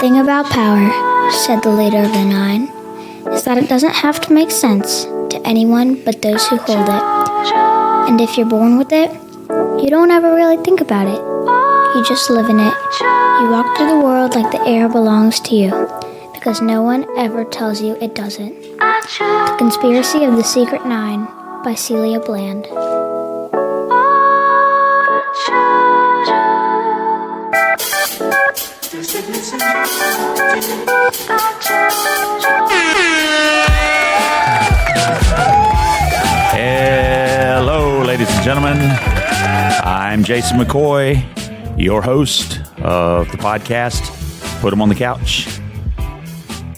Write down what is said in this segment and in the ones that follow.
thing about power, said the leader of the Nine, is that it doesn't have to make sense to anyone but those who hold it. And if you're born with it, you don't ever really think about it. You just live in it. You walk through the world like the air belongs to you, because no one ever tells you it doesn't. The Conspiracy of the Secret Nine by Celia Bland. Hello, ladies and gentlemen. I'm Jason McCoy, your host of the podcast, Put 'em on the Couch.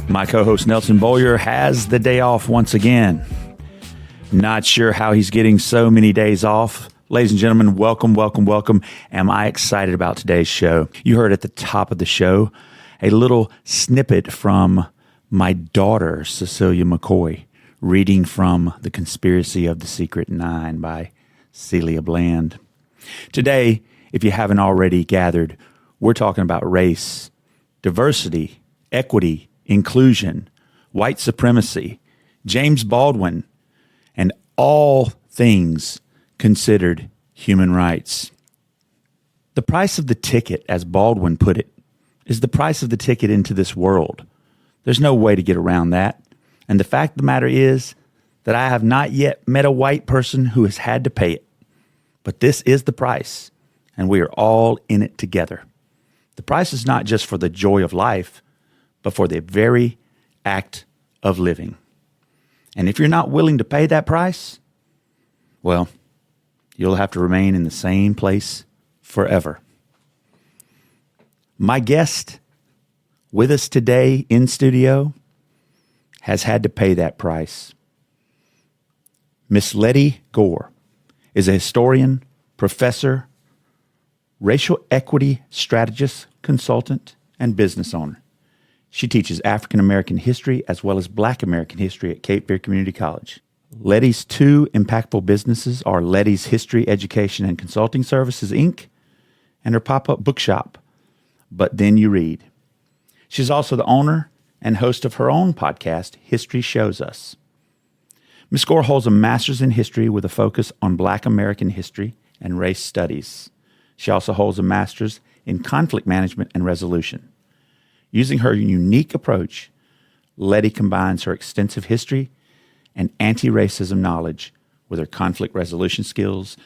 My co-host Nelson Bowyer has the day off once again. Not sure how he's getting so many days off. Ladies and gentlemen, welcome, welcome, welcome. Am I excited about today's show? You heard at the top of the show a little snippet from my daughter, Cecilia McCoy, reading from The Conspiracy of the Secret Nine by Celia Bland. Today, if you haven't already gathered, we're talking about race, diversity, equity, inclusion, white supremacy, James Baldwin, and all things considered human rights. The price of the ticket, as Baldwin put it, is the price of the ticket into this world. There's no way to get around that. And the fact of the matter is that I have not yet met a white person who has had to pay it. But this is the price, and we are all in it together. The price is not just for the joy of life, but for the very act of living. And if you're not willing to pay that price, well, you'll have to remain in the same place forever. My guest with us today in studio has had to pay that price. Miss Lettie Gore is a historian, professor, racial equity strategist, consultant, and business owner. She teaches African American history as well as Black American history at Cape Fear Community College. Lettie's two impactful businesses are Lettie's History Education and Consulting Services, Inc., and her pop-up bookshop, But Then You Read. She's also the owner and host of her own podcast, History Shows Us. Ms. Gore holds a master's in history with a focus on Black American history and race studies. She also holds a master's in conflict management and resolution. Using her unique approach, Lettie combines her extensive history and anti-racism knowledge with her conflict resolution skills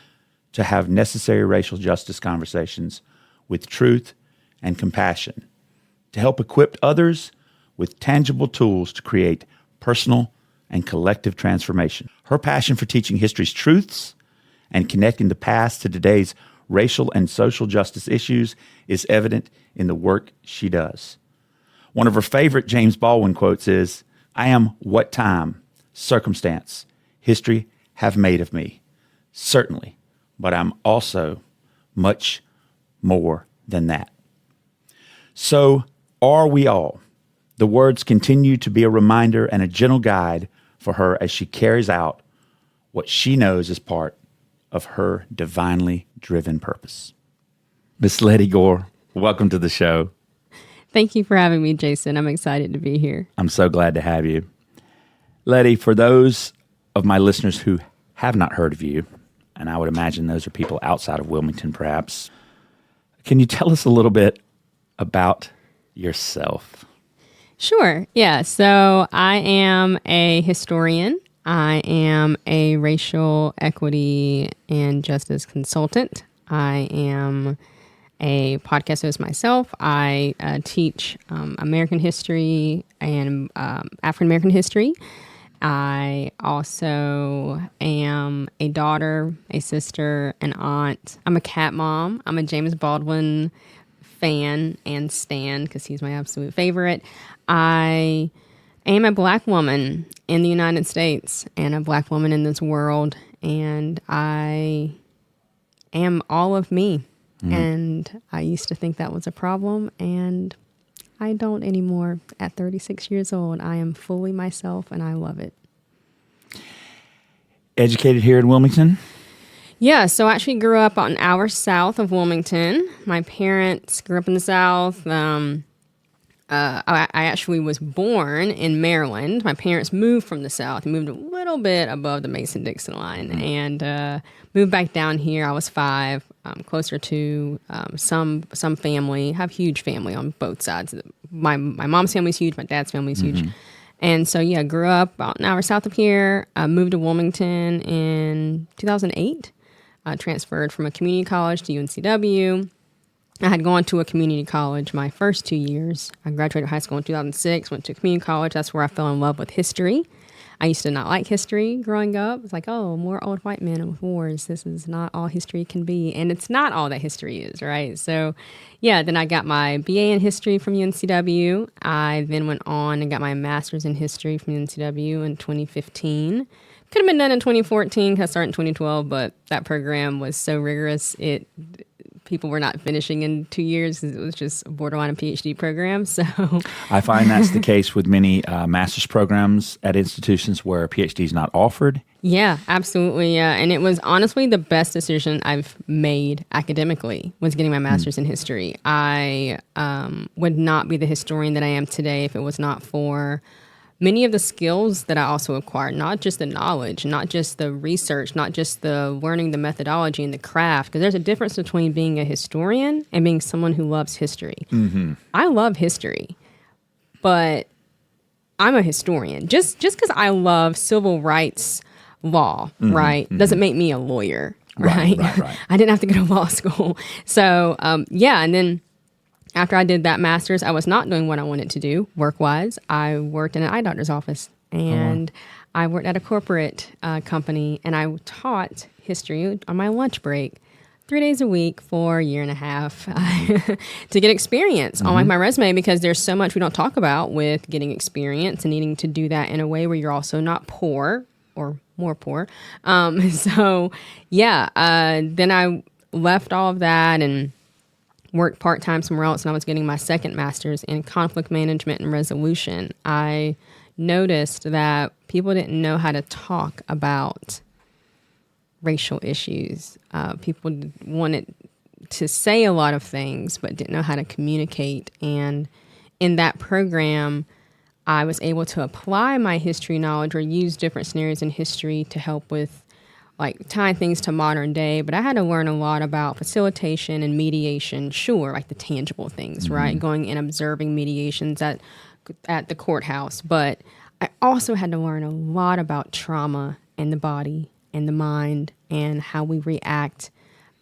to have necessary racial justice conversations with truth and compassion to help equip others with tangible tools to create personal and collective transformation. Her passion for teaching history's truths and connecting the past to today's racial and social justice issues is evident in the work she does. One of her favorite James Baldwin quotes is, "I am what time, circumstance, history have made of me. Certainly, but I'm also much more than that." So are we all. The words continue to be a reminder and a gentle guide for her as she carries out what she knows is part of her divinely driven purpose. Miss Lettie Gore, welcome to the show. Thank you for having me, Jason. I'm excited to be here. I'm so glad to have you. Lettie, for those of my listeners who have not heard of you, and I would imagine those are people outside of Wilmington perhaps, can you tell us a little bit about yourself? Sure. Yeah. So I am a historian. I am a racial equity and justice consultant. I am a podcast host myself. I teach American history and African American history. I also am a daughter, a sister, an aunt. I'm a cat mom. I'm a James Baldwin fan and stan because he's my absolute favorite. I am a Black woman in the United States and a Black woman in this world, and I am all of me. And I used to think that was a problem, and I don't anymore. At 36 years old, I am fully myself, and I love it. Educated here in Wilmington? Yeah, so I actually grew up an hour south of Wilmington. My parents grew up in the South. I actually was born in Maryland. My parents moved from the South, moved a little bit above the Mason-Dixon line, and moved back down here. I was 5, closer to some family. Have huge family on both sides. My mom's family's huge. My dad's family's huge. And so, yeah, grew up about an hour south of here. Moved to Wilmington in 2008. Transferred from a community college to UNCW. I had gone to a community college my first 2 years. I graduated high school in 2006, went to community college. That's where I fell in love with history. I used to not like history growing up. It's like, oh, more old white men with wars. This is not all history can be. And it's not all that history is, right? So, yeah, then I got my BA in history from UNCW. I then went on and got my master's in history from UNCW in 2015. Could have been done in 2014 because I started in 2012, but that program was so rigorous, people were not finishing in 2 years because it was just borderline a PhD program. So I find that's the case with many master's programs at institutions where a PhD is not offered. Yeah, absolutely. Yeah. And it was honestly the best decision I've made academically was getting my master's in history. I would not be the historian that I am today if it was not for many of the skills that I also acquired, not just the knowledge, not just the research, not just the learning the methodology and the craft, because there's a difference between being a historian and being someone who loves history. I love history, but I'm a historian. Just because I love civil rights law, right, doesn't make me a lawyer, right? I didn't have to go to law school. So, yeah, and then after I did that master's, I was not doing what I wanted to do work-wise. I worked in an eye doctor's office, and I worked at a corporate company, and I taught history on my lunch break 3 days a week for a year and a half to get experience on my resume, because there's so much we don't talk about with getting experience and needing to do that in a way where you're also not poor or more poor. So, yeah, then I left all of that and worked part-time somewhere else, and I was getting my second master's in conflict management and resolution. I noticed that people didn't know how to talk about racial issues. People wanted to say a lot of things, but didn't know how to communicate. And in that program, I was able to apply my history knowledge or use different scenarios in history to help with like tying things to modern day, but I had to learn a lot about facilitation and mediation, sure, like the tangible things, right? Going and observing mediations at the courthouse. But I also had to learn a lot about trauma and the body and the mind and how we react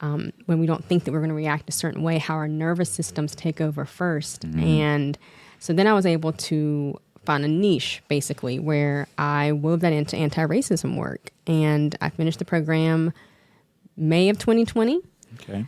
when we don't think that we're going to react a certain way, how our nervous systems take over first. And so then I was able to find a niche, basically, where I wove that into anti-racism work. And I finished the program May of 2020. Okay.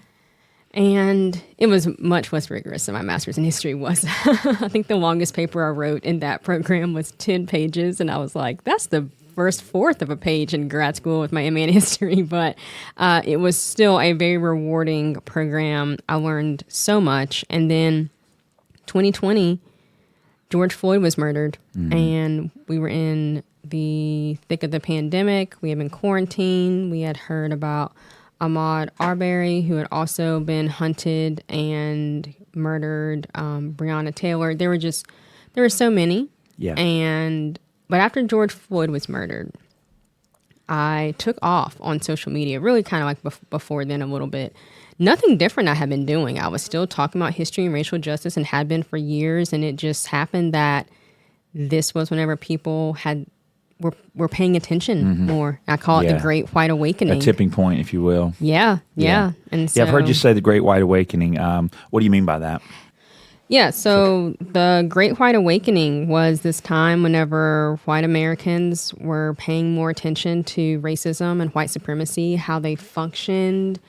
And it was much less rigorous than my master's in history was. I think the longest paper I wrote in that program was 10 pages. And I was like, that's the first fourth of a page in grad school with my MA in history. But it was still a very rewarding program. I learned so much. And then 2020, George Floyd was murdered, and we were in the thick of the pandemic. We had been quarantined. We had heard about Ahmaud Arbery, who had also been hunted and murdered, Breonna Taylor. There were so many. Yeah. But after George Floyd was murdered, I took off on social media, really kind of like before then a little bit. Nothing different I had been doing. I was still talking about history and racial justice and had been for years. And it just happened that this was whenever people were paying attention more. I call it the Great White Awakening. A tipping point, if you will. Yeah. And so, I've heard you say the Great White Awakening. What do you mean by that? Yeah, so the Great White Awakening was this time whenever white Americans were paying more attention to racism and white supremacy, how they functioned.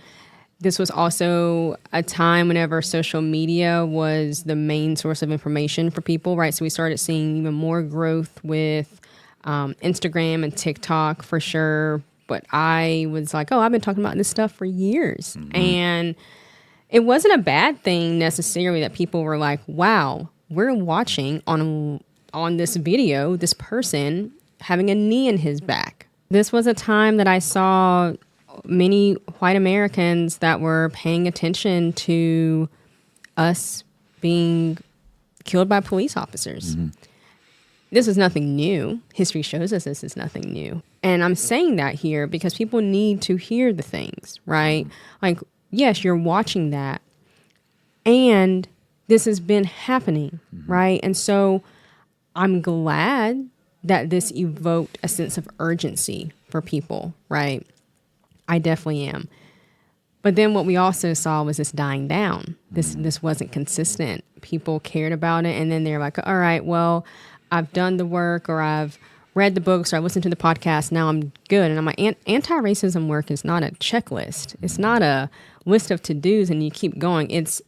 This was also a time whenever social media was the main source of information for people, right? So we started seeing even more growth with Instagram and TikTok for sure. But I was like, I've been talking about this stuff for years. And it wasn't a bad thing necessarily that people were like, wow, we're watching on this video, this person having a knee in his back. This was a time that I saw many white Americans that were paying attention to us being killed by police officers. This is nothing new. History shows us this is nothing new. And I'm saying that here because people need to hear the things, right? Like, yes, you're watching that. And this has been happening, right? And so I'm glad that this evoked a sense of urgency for people, right? I definitely am. But then what we also saw was this dying down. This wasn't consistent. People cared about it, and then they're like, all right, well, I've done the work, or I've read the books, or I listened to the podcast, now I'm good. And I'm like, anti-racism work is not a checklist. It's not a list of to-dos and you keep going. It's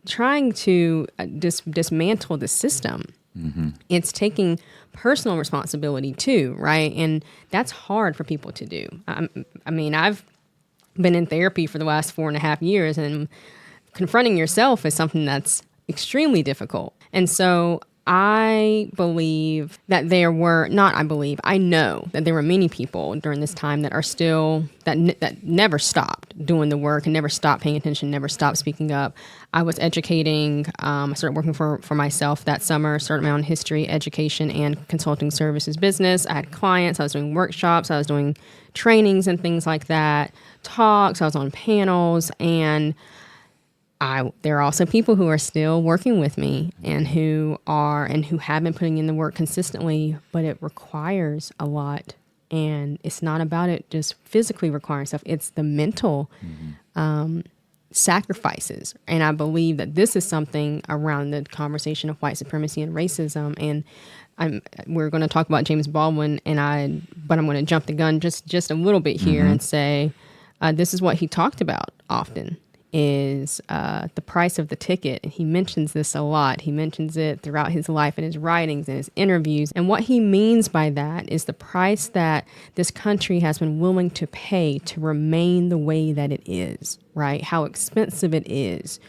trying to dismantle the system. It's taking personal responsibility too, right? And that's hard for people to do. I mean, I've been in therapy for the last 4.5 years, and confronting yourself is something that's extremely difficult. And so I believe that I know that there were many people during this time that are still, that never stopped doing the work and never stopped paying attention, never stopped speaking up. I was educating, I started working for myself that summer, started my own history, education, and consulting services business. I had clients, I was doing workshops, I was doing trainings and things like that, talks, I was on panels, and there are also people who are still working with me and who have been putting in the work consistently, but it requires a lot. And it's not about it just physically requiring stuff. It's the mental sacrifices. And I believe that this is something around the conversation of white supremacy and racism. And we're going to talk about James Baldwin, but I'm going to jump the gun just a little bit here and say this is what he talked about often. Is the price of the ticket. And he mentions this a lot. He mentions it throughout his life in his writings and his interviews. And what he means by that is the price that this country has been willing to pay to remain the way that it is, right? How expensive it is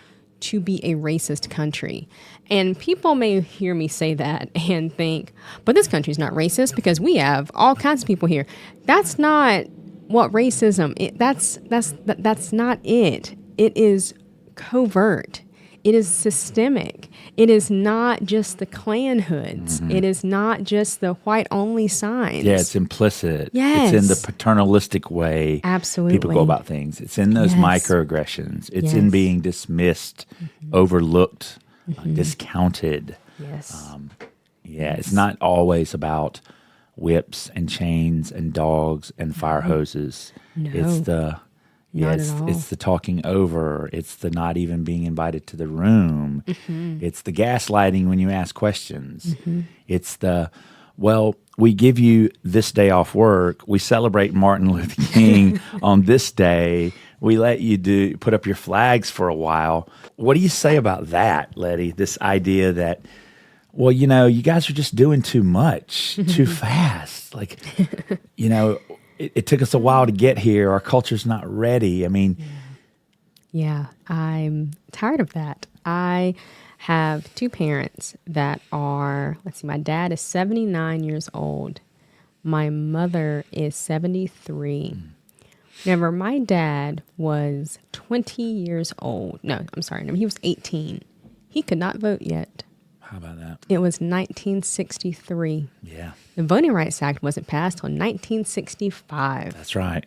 to be a racist country. And people may hear me say that and think, but this country's not racist because we have all kinds of people here. That's not what racism is. That's not it. It is covert. It is systemic. It is not just the clan hoods. It is not just the white-only signs. Yeah, it's implicit. Yes. It's in the paternalistic way people go about things. It's in those microaggressions. It's in being dismissed, overlooked, discounted. Yes. It's not always about whips and chains and dogs and fire hoses. No. It's the... it's the talking over. It's the not even being invited to the room. It's the gaslighting when you ask questions. It's the, well, we give you this day off work. We celebrate Martin Luther King on this day. We let you put up your flags for a while. What do you say about that, Lettie? This idea that, well, you guys are just doing too much, too fast. Like, It took us a while to get here. Our culture's not ready. I mean... Yeah, I'm tired of that. I have two parents that are... my dad is 79 years old. My mother is 73. Whenever my dad was 20 years old... No, I'm sorry. He was 18. He could not vote yet. How about that? It was 1963. Yeah. The Voting Rights Act wasn't passed until 1965. That's right.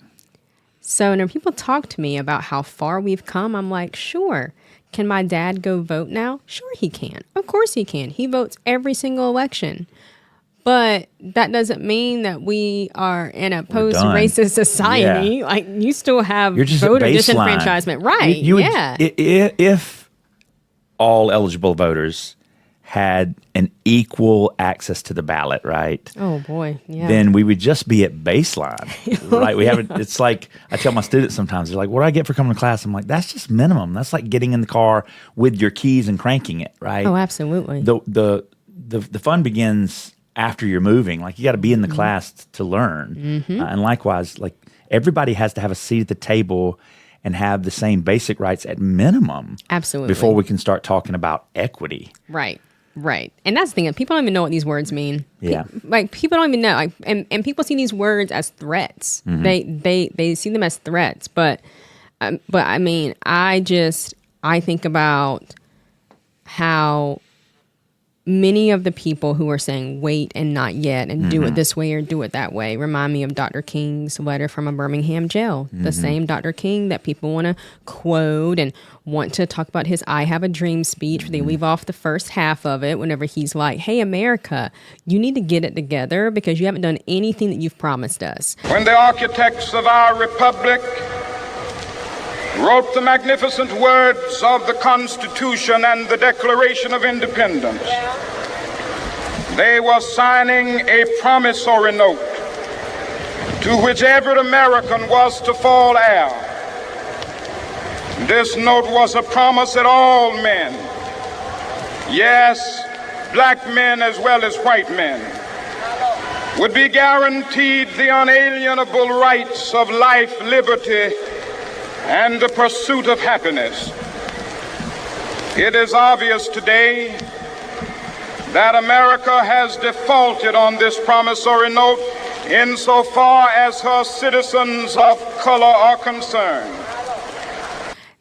So when people talk to me about how far we've come, I'm like, sure. Can my dad go vote now? Sure he can. Of course he can. He votes every single election. But that doesn't mean that we are in a post-racist society. Yeah. Like, you still have You're just voter disenfranchisement. disenfranchisement. Right, If all eligible voters had an equal access to the ballot, right? Oh boy, yeah. Then we would just be at baseline, right? We haven't. It's like I tell my students sometimes, they're like, "What do I get for coming to class?" I'm like, "That's just minimum. That's like getting in the car with your keys and cranking it, right?" Oh, absolutely. The fun begins after you're moving. Like you got to be in the class to learn, and likewise, like everybody has to have a seat at the table and have the same basic rights at minimum. Absolutely. Before we can start talking about equity. Right. Right. And that's the thing. People don't even know what these words mean. Yeah. People don't even know. And people see these words as threats. They see them as threats. But I mean, I think about how many of the people who are saying wait and not yet and do it this way or do it that way remind me of Dr. King's letter from a Birmingham jail. The same Dr. King that people want to quote and want to talk about his I Have a Dream speech, where they leave off the first half of it whenever he's like, hey, America, you need to get it together because you haven't done anything that you've promised us. When the architects of our republic wrote the magnificent words of the Constitution and the Declaration of Independence, they were signing a promissory note to which every American was to fall heir. This note was a promise that all men, yes, black men as well as white men, would be guaranteed the unalienable rights of life, liberty, and the pursuit of happiness. It is obvious today that America has defaulted on this promissory note insofar as her citizens of color are concerned.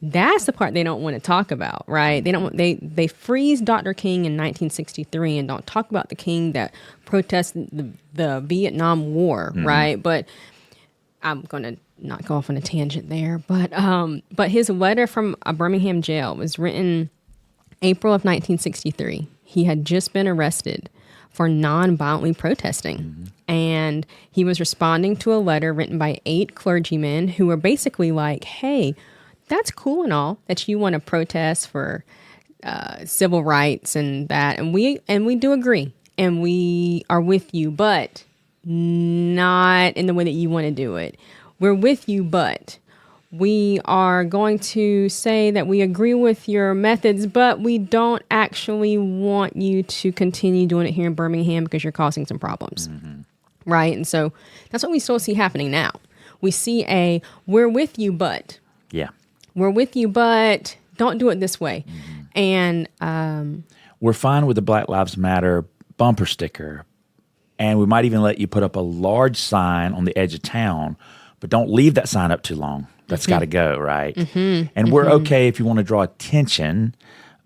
That's the part they don't want to talk about, right? They freeze Dr. King in 1963 and don't talk about the King that protested the Vietnam War, right? But I'm going to not go off on a tangent there, but his letter from a Birmingham jail was written April of 1963. He had just been arrested for non-violently protesting. And he was responding to a letter written by 8 clergymen who were basically like, hey, that's cool and all that you want to protest for civil rights and that. And we do agree and we are with you, but not in the way that you want to do it. We're with you, but we are going to say that we agree with your methods, but we don't actually want you to continue doing it here in Birmingham because you're causing some problems, right? And so that's what we still see happening now. We see we're with you, but. Yeah. We're with you, but don't do it this way. And we're fine with the Black Lives Matter bumper sticker, and we might even let you put up a large sign on the edge of town, but don't leave that sign up too long. That's got to go, right? And we're okay if you want to draw attention,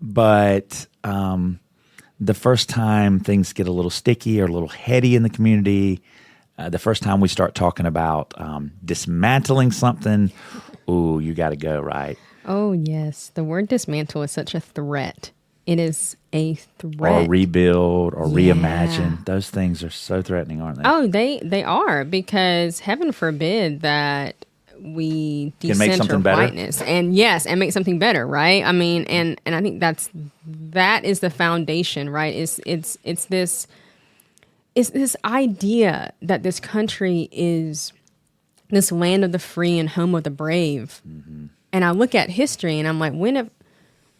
but the first time things get a little sticky or a little heady in the community, the first time we start talking about dismantling something, ooh, you got to go, right? Oh, yes. The word dismantle is such a threat. It is a threat. Or rebuild or reimagine. Those things are so threatening, aren't they? Oh, they are, because heaven forbid that we decenter whiteness and make something better, right? I mean, and I think that is the foundation, right? It's this idea that this country is this land of the free and home of the brave. And I look at history and I'm like, when have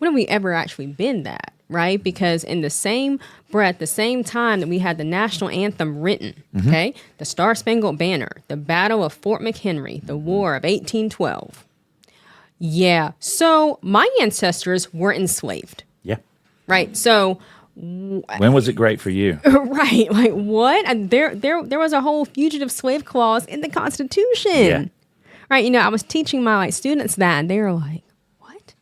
we ever actually been that, right? Because in the same breath, the same time that we had the national anthem written, okay, the Star-Spangled Banner, the Battle of Fort McHenry, the War of 1812. Yeah, so my ancestors were enslaved. Yeah. Right, so... When was it great for you? Right, like what? And there was a whole fugitive slave clause in the Constitution. Yeah. Right, you know, I was teaching my students that, and they were like, what?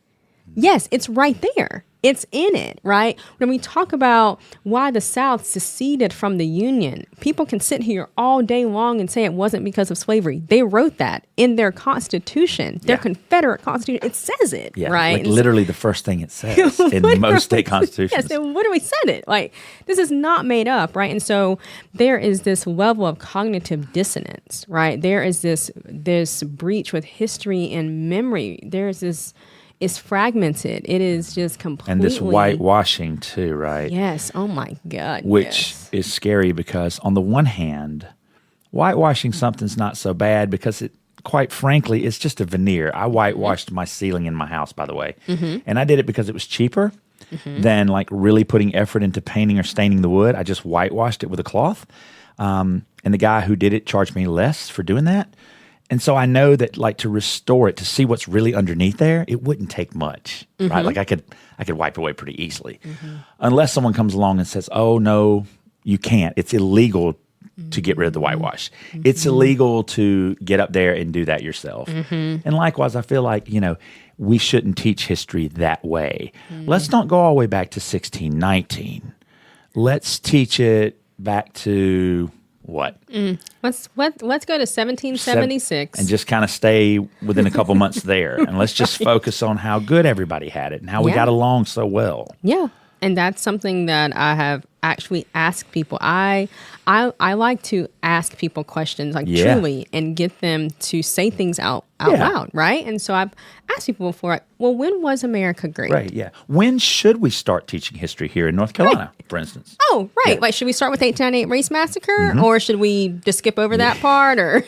Yes, it's right there. It's in it, right? When we talk about why the South seceded from the Union, people can sit here all day long and say it wasn't because of slavery. They wrote that in their Constitution, their Confederate Constitution. It says it, right? Like literally the first thing it says in most state constitutions. Yes, and literally said it. Like, this is not made up, right? And so there is this level of cognitive dissonance, right? There is this breach with history and memory. There's this... It's fragmented. It is just completely... And this whitewashing too, right? Yes. Oh, my God. Which is scary because on the one hand, whitewashing something's not so bad because quite frankly, it's just a veneer. I whitewashed my ceiling in my house, by the way. And I did it because it was cheaper than like really putting effort into painting or staining the wood. I just whitewashed it with a cloth. And the guy who did it charged me less for doing that. And so I know that, like, to restore it, to see what's really underneath there, it wouldn't take much, right? Like I could wipe away pretty easily, unless someone comes along and says, "Oh no, you can't. It's illegal to get rid of the whitewash. It's illegal to get up there and do that yourself." And likewise, I feel like we shouldn't teach history that way. Let's not go all the way back to 1619. Let's teach it back to what? Let's go to 1776 and just kind of stay within a couple months there. And let's just focus on how good everybody had it and how we got along so well. Yeah. And that's something that I have actually asked people. I like to ask people questions, like truly, and get them to say things out loud, right? And so I've asked people before, like, well, when was America great? Right, yeah. When should we start teaching history here in North Carolina, for instance? Oh, right. Yeah. Like, should we start with 1898 race massacre, or should we just skip over that part, or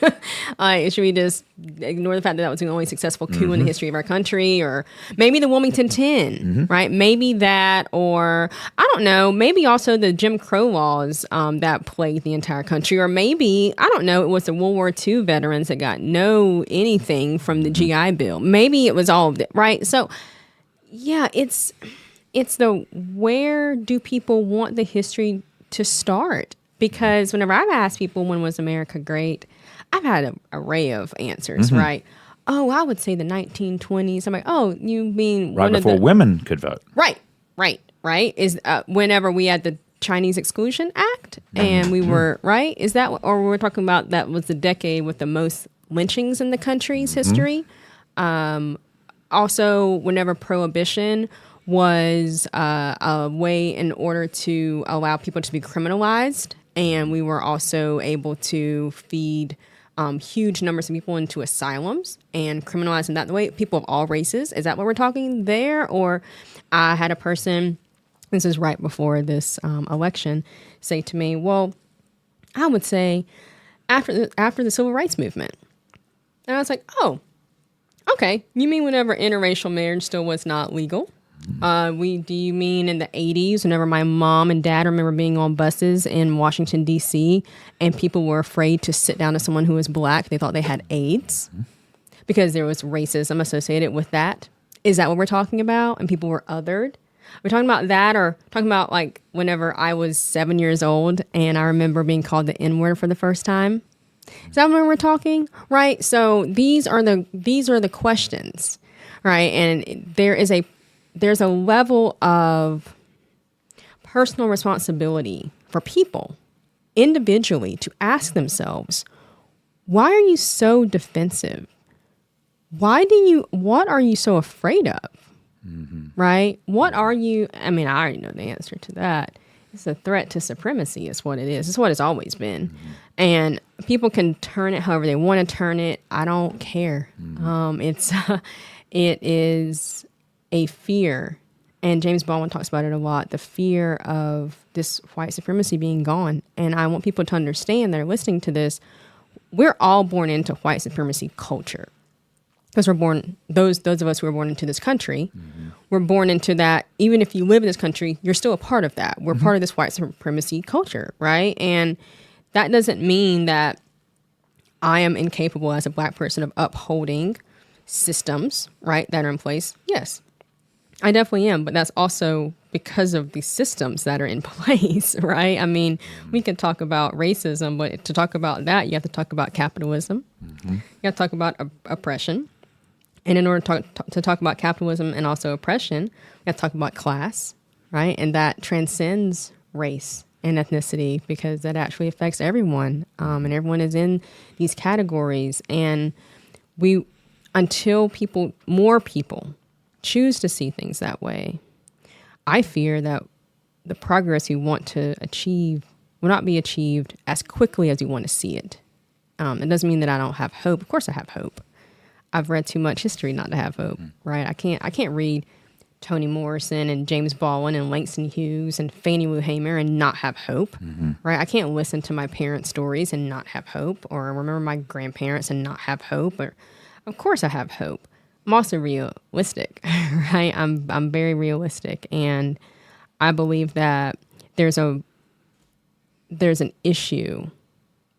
should we just ignore the fact that was the only successful coup in the history of our country, or maybe the Wilmington 10, right? Maybe that, or I don't know, maybe also the Jim Crow laws that plagued the entire country, or maybe, I don't know, it was the World War II veterans that got no anything from the GI Bill. Maybe it was all of it, right? So, yeah, it's the where do people want the history to start? Because whenever I've asked people when was America great, I've had an array of answers, right? Oh, I would say the 1920s. I'm like, oh, you mean right before women could vote? Right. Is whenever we had the Chinese Exclusion Act, and we were right. Is that, or we're talking about that was the decade with the most lynchings in the country's history? Also, whenever prohibition was a way in order to allow people to be criminalized, and we were also able to feed huge numbers of people into asylums and criminalize them that way, people of all races. Is that what we're talking there? Or I had a person, this is right before this election, say to me, well, I would say after the Civil Rights Movement. And I was like, oh, okay. You mean whenever interracial marriage still was not legal? Do you mean in the 80s, whenever my mom and dad remember being on buses in Washington, D.C., and people were afraid to sit down to someone who was black? They thought they had AIDS because there was racism associated with that. Is that what we're talking about? And people were othered? We're talking about that, or talking about like whenever I was 7 years old and I remember being called the N-word for the first time? Is that when we're talking? Right? So these are the questions, right? And there's a level of personal responsibility for people individually to ask themselves, why are you so defensive? What are you so afraid of? Right? What are you? I mean, I already know the answer to that. It's a threat to supremacy is what it is. It's what it's always been. And people can turn it however they want to turn it. I don't care. It is a fear. And James Baldwin talks about it a lot, the fear of this white supremacy being gone. And I want people to understand that are listening to this, we're all born into white supremacy culture. Because we're born, those of us who are born into this country, we're born into that. Even if you live in this country, you're still a part of that. We're part of this white supremacy culture, right? And that doesn't mean that I am incapable as a black person of upholding systems, right, that are in place. Yes, I definitely am. But that's also because of the systems that are in place, right? I mean, we can talk about racism, but to talk about that, you have to talk about capitalism. You have to talk about oppression. And in order to talk about capitalism and also oppression, we have to talk about class, right? And that transcends race and ethnicity because that actually affects everyone. And everyone is in these categories. And until more people choose to see things that way, I fear that the progress you want to achieve will not be achieved as quickly as you want to see it. It doesn't mean that I don't have hope. Of course I have hope. I've read too much history not to have hope, right? I can't read Toni Morrison and James Baldwin and Langston Hughes and Fannie Lou Hamer and not have hope, right? I can't listen to my parents' stories and not have hope, or remember my grandparents and not have hope. Or, of course I have hope. I'm also realistic, right? I'm very realistic, and I believe that there's an issue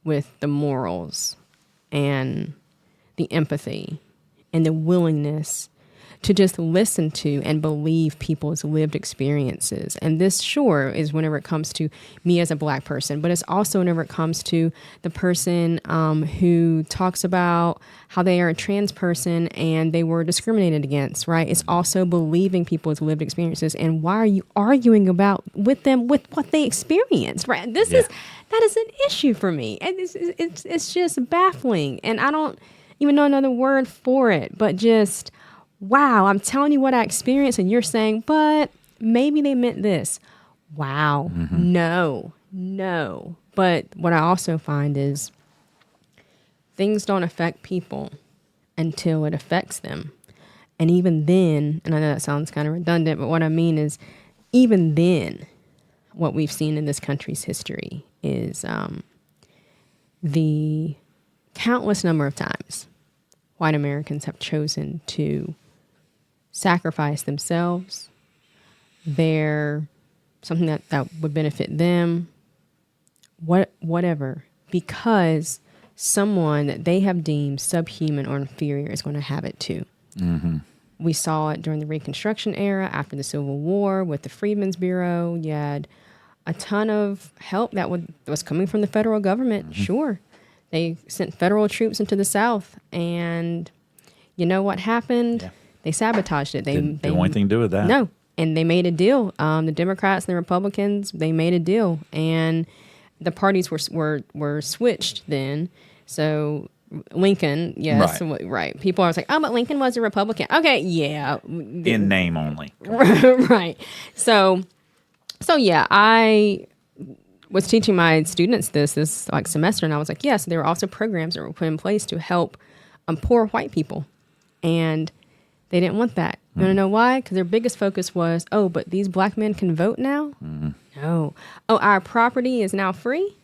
with the morals and the empathy and the willingness to just listen to and believe people's lived experiences. And this, sure, is whenever it comes to me as a Black person, but it's also whenever it comes to the person who talks about how they are a trans person and they were discriminated against, right? It's also believing people's lived experiences. And why are you arguing with them with what they experienced, right? That is an issue for me. And it's just baffling. And I don't even know another word for it, but just, wow, I'm telling you what I experienced and you're saying, but maybe they meant this. Wow. No. But what I also find is things don't affect people until it affects them. And even then, and I know that sounds kind of redundant, but what I mean is even then, what we've seen in this country's history is the countless number of times white Americans have chosen to sacrifice themselves, something that would benefit them, whatever, because someone that they have deemed subhuman or inferior is going to have it too. We saw it during the Reconstruction era, after the Civil War, with the Freedmen's Bureau. You had a ton of help that was coming from the federal government. Sure. They sent federal troops into the South, and you know what happened? Yeah. They sabotaged it. They didn't want anything to do with that. No, and they made a deal. The Democrats and the Republicans, they made a deal, and the parties were switched then. So Lincoln, yes, right. People are like, oh, but Lincoln was a Republican. Okay, yeah, in name only. Right. So yeah, I was teaching my students this like semester, and I was like, yes, there were also programs that were put in place to help poor white people, and they didn't want that. You want to know why? Because their biggest focus was, oh, but these Black men can vote now? No. Oh, our property is now free?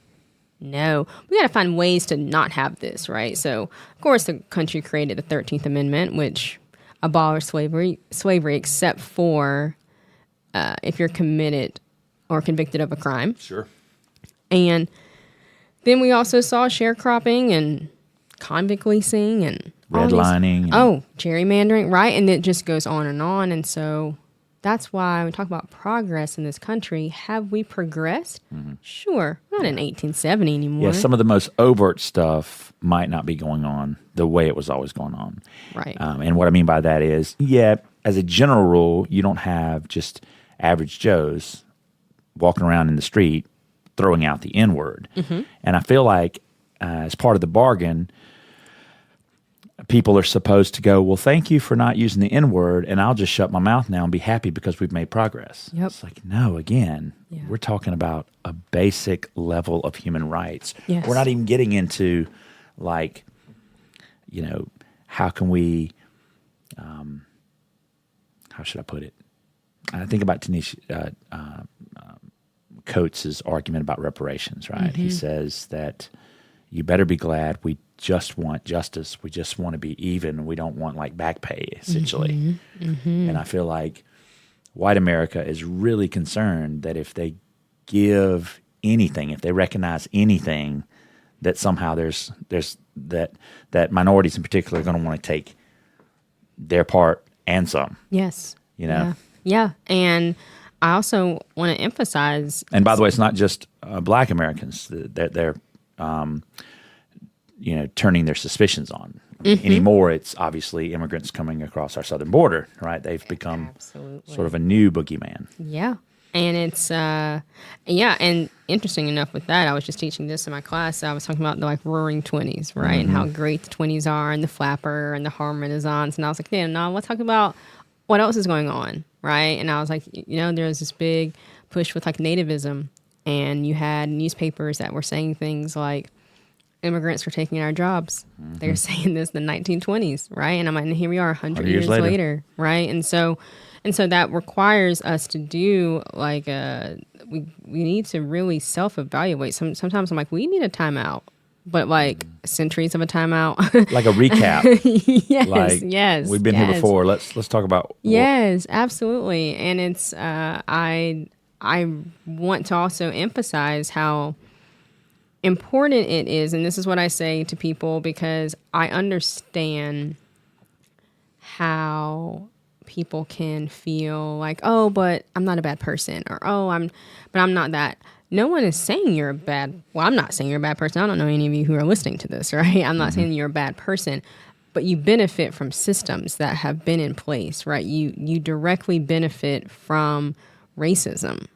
No. We got to find ways to not have this, right? So, of course, the country created the 13th Amendment, which abolished slavery except for if you're committed or convicted of a crime. Sure. And then we also saw sharecropping and convict leasing and redlining. Gerrymandering, right? And it just goes on. And so that's why when we talk about progress in this country, have we progressed? Sure. Not in 1870 anymore. Yeah, some of the most overt stuff might not be going on the way it was always going on. Right. And what I mean by that is, as a general rule, you don't have just average Joes walking around in the street throwing out the N-word. And I feel like as part of the bargain, people are supposed to go, well, thank you for not using the N-word, and I'll just shut my mouth now and be happy because we've made progress. Yep. It's like, no, again, we're talking about a basic level of human rights. Yes. We're not even getting into, like, how can we, how should I put it? I think about Tanisha Coates' argument about reparations, right? He says that you better be glad we just want justice. We just want to be even. We don't want like back pay, essentially. And I feel like white America is really concerned that if they give anything, if they recognize anything, that somehow there's that minorities in particular are going to want to take their part and some. Yes. Yeah. And I also want to emphasize. And by the way, it's not just Black Americans that they're turning their suspicions on. Anymore, it's obviously immigrants coming across our southern border, right? They've become sort of a new boogeyman. Yeah. And it's, and interesting enough with that, I was just teaching this in my class. I was talking about the roaring 20s, right? And how great the 20s are, and the flapper and the Harlem Renaissance. And I was like, no, let's talk about what else is going on, right? And I was like, there's this big push with nativism, and you had newspapers that were saying things like, immigrants were taking our jobs. They were saying this in the 1920s, right? And I'm like, and here we are 100 years later, right? And so that requires us to do we need to really self-evaluate. Sometimes I'm like, we need a timeout, but centuries of a timeout, like a recap. Yes, we've been here before. Let's talk about. Yes, absolutely. And it's I want to also emphasize how important it is, and this is what I say to people because I understand how people can feel like, oh, but I'm not a bad person, or I'm not that. No one is saying you're a bad. Well, I'm not saying you're a bad person. I don't know any of you who are listening to this, right? I'm not saying you're a bad person, but you benefit from systems that have been in place, right? You directly benefit from racism,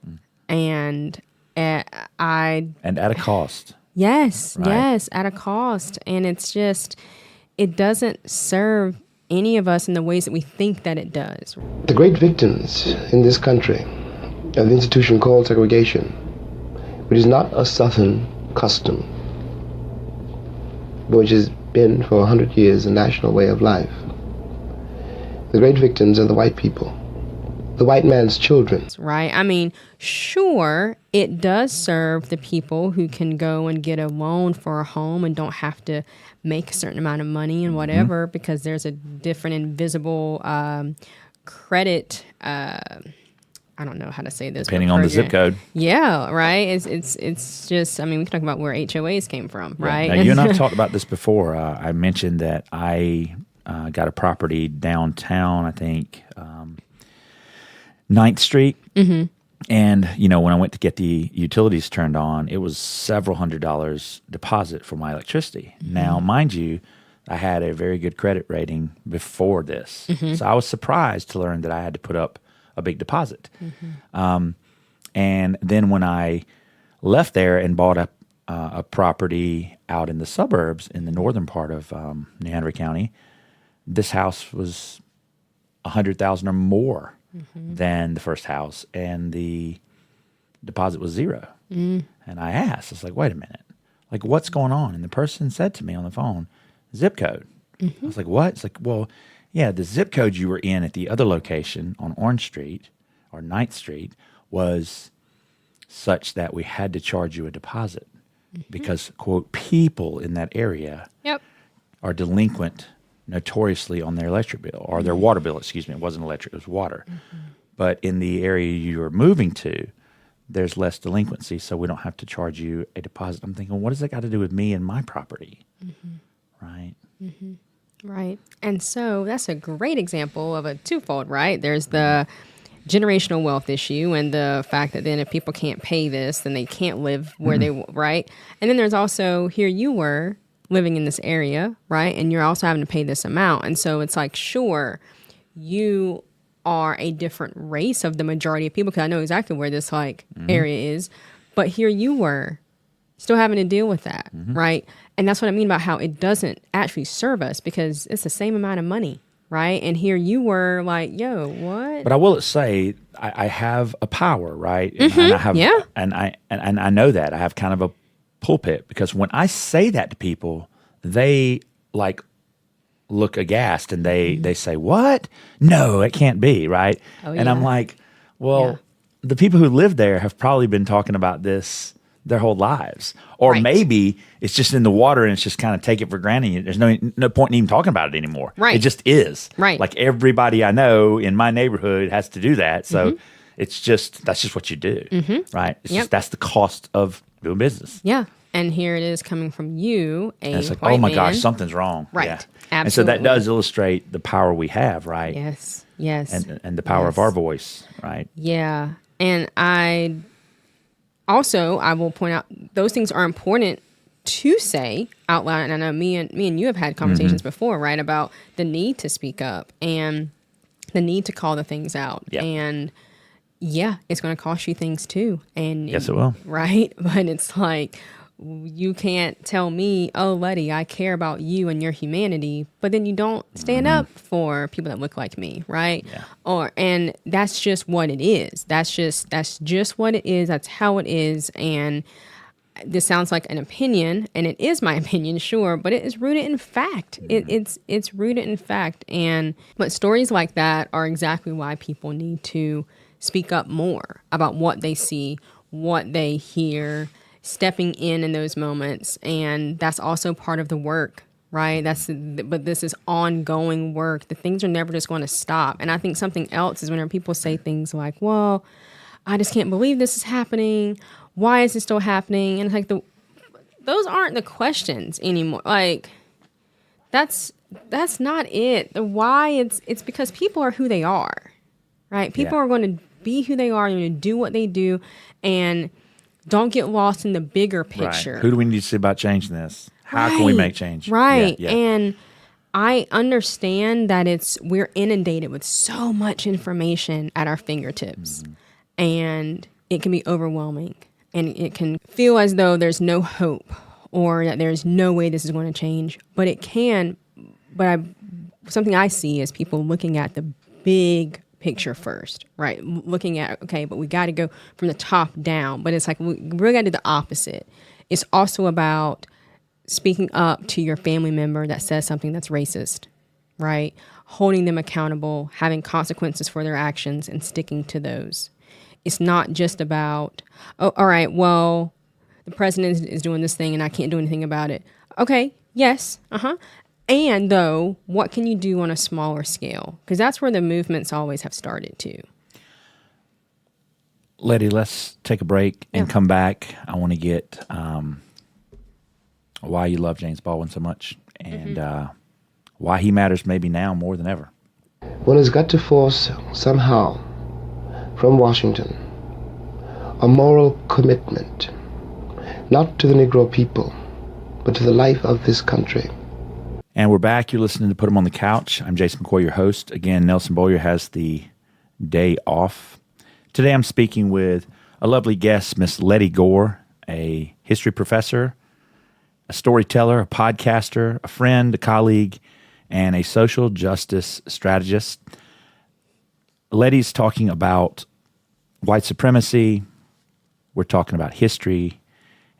and at a cost. Yes, right? yes, at a cost, and it's just it doesn't serve any of us in the ways that we think that it does. The great victims in this country of the institution called segregation, which is not a Southern custom, but which has been for 100 years a national way of life. The great victims are the white people, the white man's children. Right? I mean, sure, it does serve the people who can go and get a loan for a home and don't have to make a certain amount of money and whatever, because there's a different invisible credit. I don't know how to say this. Depending on the zip code. Yeah, right. It's just, I mean, we can talk about where HOAs came from, right? Now, you and I have talked about this before. I mentioned that I got a property downtown, I think, 9th Street. Mm-hmm. And, you know, when I went to get the utilities turned on, it was several $100s deposit for my electricity. Mm-hmm. Now, mind you, I had a very good credit rating before this. Mm-hmm. So I was surprised to learn that I had to put up a big deposit. Mm-hmm. And then when I left there and bought a property out in the suburbs in the northern part of New Hanover County, this house was $100,000 or more than the first house, and the deposit was $0. And I asked, I was like, wait a minute, like what's going on? And the person said to me on the phone, zip code. I was like, what? It's like, well, yeah, the zip code you were in at the other location on Orange Street or 9th Street was such that we had to charge you a deposit because, quote, people in that area are delinquent notoriously on their electric bill or their water bill, excuse me. It wasn't electric, it was water. But in the area you are moving to, there's less delinquency, so we don't have to charge you a deposit. I'm thinking, what does that got to do with me and my property? Right? Right. And so that's a great example of a twofold, right? There's the generational wealth issue and the fact that then if people can't pay this, then they can't live where they, right? And then there's also, here you were living in this area, right? And you're also having to pay this amount. And so it's like, sure, you are a different race of the majority of people, because I know exactly where this like area is, but here you were still having to deal with that, right? And that's what I mean about how it doesn't actually serve us, because it's the same amount of money, right? And here you were like, yo, what? But I will say, I have a power, right? And I have, and I know that I have kind of a pulpit, because when I say that to people, they like look aghast and they say, what? No, it can't be, right? And I'm like, well, the people who live there have probably been talking about this their whole lives. Or maybe it's just in the water and it's just kind of take it for granted. There's no point in even talking about it anymore. Right. It just is. Right. Like everybody I know in my neighborhood has to do that. So it's just, that's just what you do. Right. It's just, that's the cost of doing business. Yeah. And here it is coming from you, a and it's like, white oh my man. gosh, something's wrong. Right. Yeah. Absolutely. And so that does illustrate the power we have, right? Yes. Yes. And the power of our voice, right? Yeah. And I will point out those things are important to say out loud. And I know me and you have had conversations before, right, about the need to speak up and the need to call the things out. Yeah. And it's going to cost you things too. And yes, it will. Right. But it's like, you can't tell me, oh, Lettie, I care about you and your humanity, but then you don't stand up for people that look like me, right? Yeah. And that's just what it is. That's just what it is. That's how it is. And this sounds like an opinion, and it is my opinion, sure, but it is rooted in fact. It's rooted in fact. But stories like that are exactly why people need to speak up more about what they see, what they hear, stepping in those moments. And that's also part of the work, right? But this is ongoing work. The things are never just going to stop. And I think something else is whenever people say things like, well, I just can't believe this is happening. Why is it still happening? And it's like, those aren't the questions anymore. Like, that's that's not it. The why, it's because people are who they are, right? People are going to be who they are, and going to do what they do, and don't get lost in the bigger picture. Right. Who do we need to see about changing this? How can we make change? Right. Yeah. And I understand that we're inundated with so much information at our fingertips, and it can be overwhelming, and it can feel as though there's no hope or that there's no way this is going to change, but it can. But something I see is people looking at the big picture first, right? Looking at, okay, but we got to go from the top down. But it's like we really got to do the opposite. It's also about speaking up to your family member that says something that's racist, right? Holding them accountable, having consequences for their actions, and sticking to those. It's not just about, oh, all right, well, the president is doing this thing and I can't do anything about it. Okay, yes, And though, what can you do on a smaller scale? Because that's where the movements always have started too. Lettie, let's take a break and come back. I want to get why you love James Baldwin so much and why he matters maybe now more than ever. One has got to force somehow from Washington a moral commitment, not to the Negro people, but to the life of this country. And we're back. You're listening to Put 'em on the Couch. I'm Jason McCoy, your host. Again, Nelson Boyer has the day off. Today I'm speaking with a lovely guest, Miss Lettie Gore, a history professor, a storyteller, a podcaster, a friend, a colleague, and a social justice strategist. Lettie's talking about white supremacy. We're talking about history,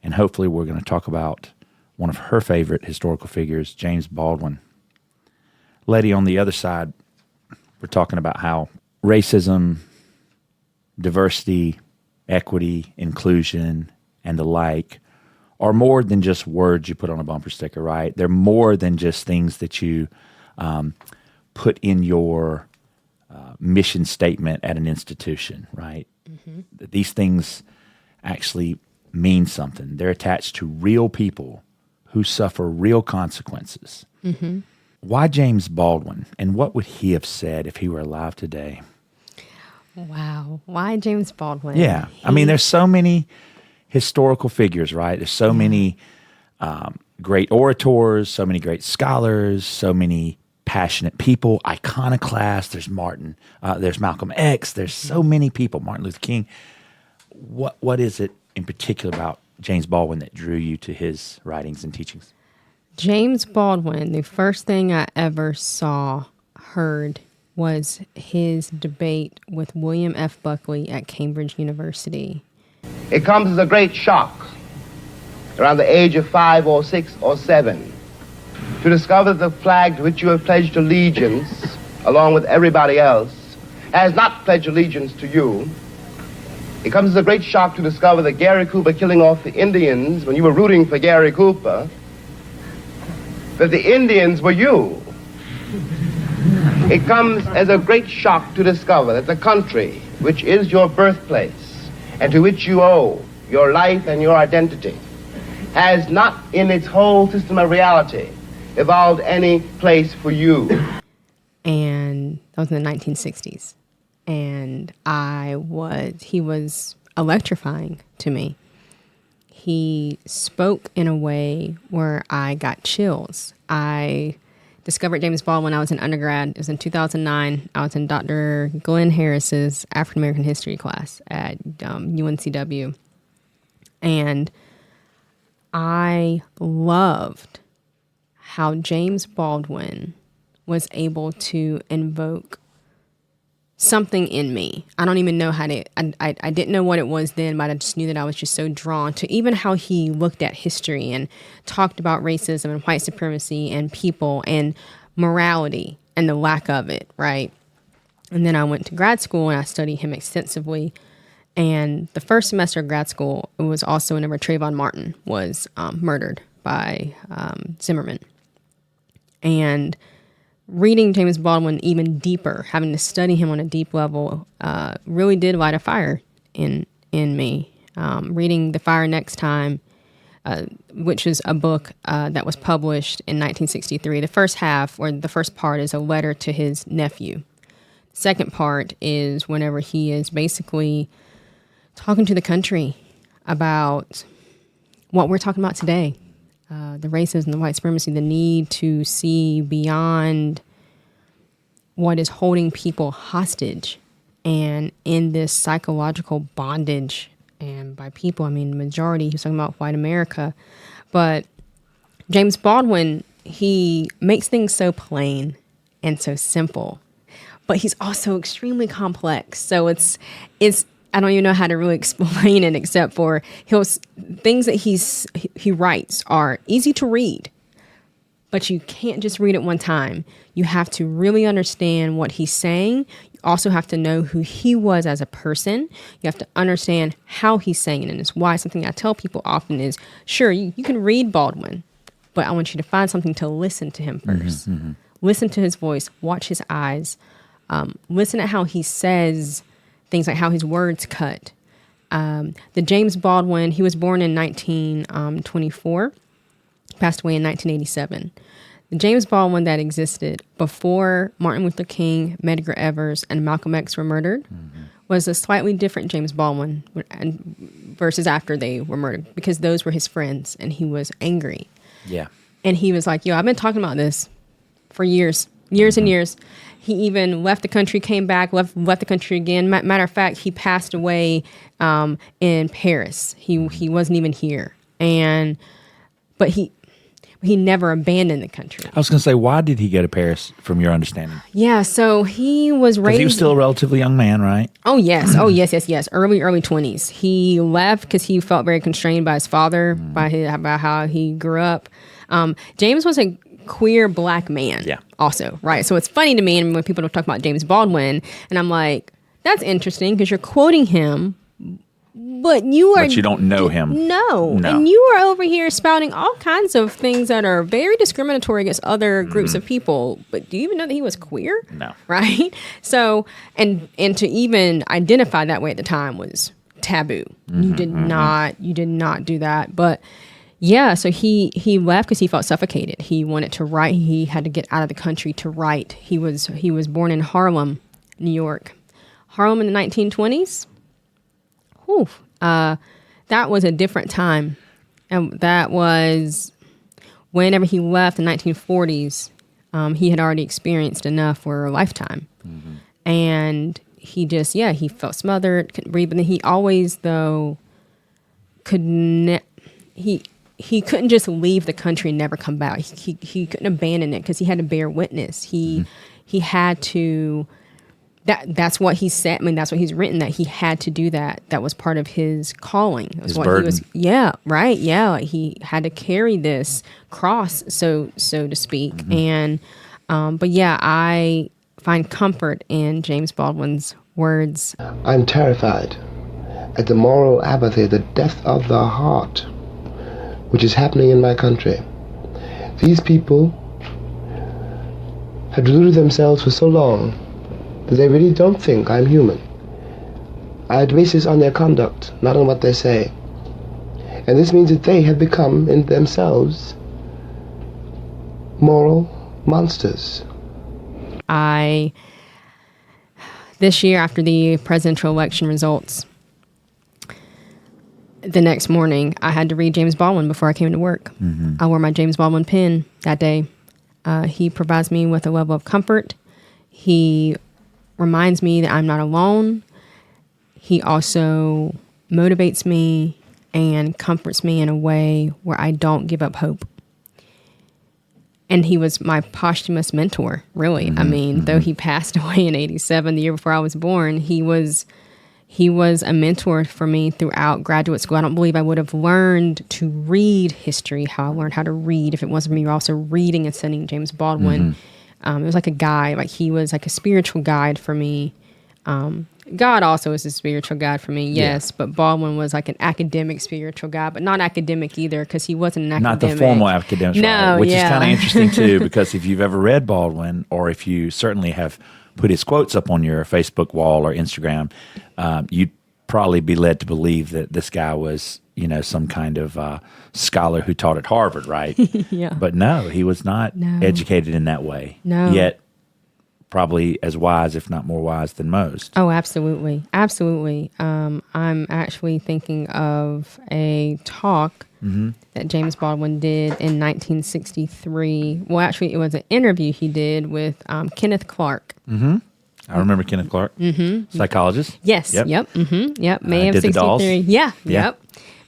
and hopefully we're going to talk about one of her favorite historical figures, James Baldwin. Lettie, on the other side, we're talking about how racism, diversity, equity, inclusion, and the like are more than just words you put on a bumper sticker, right? They're more than just things that you put in your mission statement at an institution, right? These things actually mean something. They're attached to real people who suffer real consequences. Why James Baldwin, and what would he have said if he were alive today? Wow. Why James Baldwin? Yeah. I mean, there's so many historical figures, right? There's so many great orators, so many great scholars, so many passionate people, iconoclasts. There's there's Malcolm X. There's so many people, Martin Luther King. What is it in particular about James Baldwin that drew you to his writings and teachings? James Baldwin, the first thing I ever heard, was his debate with William F. Buckley at Cambridge University. It comes as a great shock around the age of 5 or 6 or 7 to discover that the flag to which you have pledged allegiance, along with everybody else, has not pledged allegiance to you. It comes as a great shock to discover that Gary Cooper killing off the Indians when you were rooting for Gary Cooper, that the Indians were you. It comes as a great shock to discover that the country, which is your birthplace, and to which you owe your life and your identity, has not in its whole system of reality evolved any place for you. And that was in the 1960s. And he was electrifying to me. He spoke in a way where I got chills. I discovered James Baldwin when I was in undergrad. It was in 2009. I was in Dr. Glenn Harris's African American history class at UNCW. And I loved how James Baldwin was able to invoke something in me. I don't even know how to, I didn't know what it was then, but I just knew that I was just so drawn to even how he looked at history and talked about racism and white supremacy and people and morality and the lack of it, right? And then I went to grad school and I studied him extensively. And the first semester of grad school, it was also whenever Trayvon Martin was murdered by Zimmerman. And reading James Baldwin even deeper, having to study him on a deep level, really did light a fire in me. Reading The Fire Next Time, which is a book that was published in 1963. The first half, or the first part, is a letter to his nephew. The second part is whenever he is basically talking to the country about what we're talking about today, the racism, the white supremacy, the need to see beyond what is holding people hostage and in this psychological bondage. And by people, I mean the majority. He's talking about white America. But James Baldwin, he makes things so plain and so simple. But he's also extremely complex. So it's I don't even know how to really explain it, except for things that he writes are easy to read. But you can't just read it one time. You have to really understand what he's saying. You also have to know who he was as a person. You have to understand how he's saying it. And it's why something I tell people often is, sure, you can read Baldwin, but I want you to find something to listen to him first. Mm-hmm. Listen to his voice, watch his eyes, listen at how he says things, like how his words cut. The James Baldwin, he was born in 1924. Passed away in 1987. The James Baldwin that existed before Martin Luther King, Medgar Evers, and Malcolm X were murdered was a slightly different James Baldwin versus after they were murdered, because those were his friends and he was angry. Yeah. And he was like, I've been talking about this for years and years. He even left the country, came back, left the country again. Matter of fact, he passed away in Paris. He wasn't even here. But he never abandoned the country. I was going to say, why did he go to Paris, from your understanding? Yeah, so he was raised... He was still a relatively young man, right? Oh, yes. Yes. Early 20s. He left because he felt very constrained by his father, by how he grew up. James was a queer black man also, right? So it's funny to me when people talk about James Baldwin, and I'm like, that's interesting because you're quoting him, but you don't know him. No. And you are over here spouting all kinds of things that are very discriminatory against other groups of people. But do you even know that he was queer? No. Right? So, and to even identify that way at the time was taboo. You did not do that. But yeah, so he left because he felt suffocated. He wanted to write. He had to get out of the country to write. He was born in Harlem, New York. Harlem in the 1920s. That was a different time. And that was whenever he left in the 1940s, he had already experienced enough for a lifetime. And he just, he felt smothered, couldn't breathe. But then he always, though, he couldn't just leave the country and never come back. He couldn't abandon it because he had to bear witness. He had to... That's what he said. I mean, that's what he's written, that he had to do that. That was part of his calling. That was his what burden. He was. Yeah, right. Yeah, like he had to carry this cross, so to speak. And but I find comfort in James Baldwin's words. I'm terrified at the moral apathy, the death of the heart, which is happening in my country. These people have deluded themselves for so long that they really don't think I'm human. I base this on their conduct, not on what they say. And this means that they have become, in themselves, moral monsters. This year, after the presidential election results, the next morning, I had to read James Baldwin before I came to work. I wore my James Baldwin pen that day. He provides me with a level of comfort. He reminds me that I'm not alone. He also motivates me and comforts me in a way where I don't give up hope. And he was my posthumous mentor, really. I mean, though he passed away in 87, the year before I was born, he was a mentor for me throughout graduate school. I don't believe I would have learned to read history, how I learned how to read, if it wasn't for me also reading and studying James Baldwin. It was like a guide, like he was like a spiritual guide for me. God also is a spiritual guide for me, yes, but Baldwin was like an academic spiritual guide, but not academic either, because he wasn't an academic. Not the formal academic, which is kind of interesting too, because if you've ever read Baldwin, or if you certainly have put his quotes up on your Facebook wall or Instagram, probably be led to believe that this guy was, some kind of scholar who taught at Harvard, right? Yeah. But no, he was not educated in that way. No. Yet probably as wise, if not more wise than most. Oh, absolutely. Absolutely. I'm actually thinking of a talk that James Baldwin did in 1963. Well, actually, it was an interview he did with Kenneth Clark. Mm-hmm. I remember Kenneth Clark, psychologist. Yes. Yep. Yep. May of did the 63. dolls. Yeah. Yeah. Yep.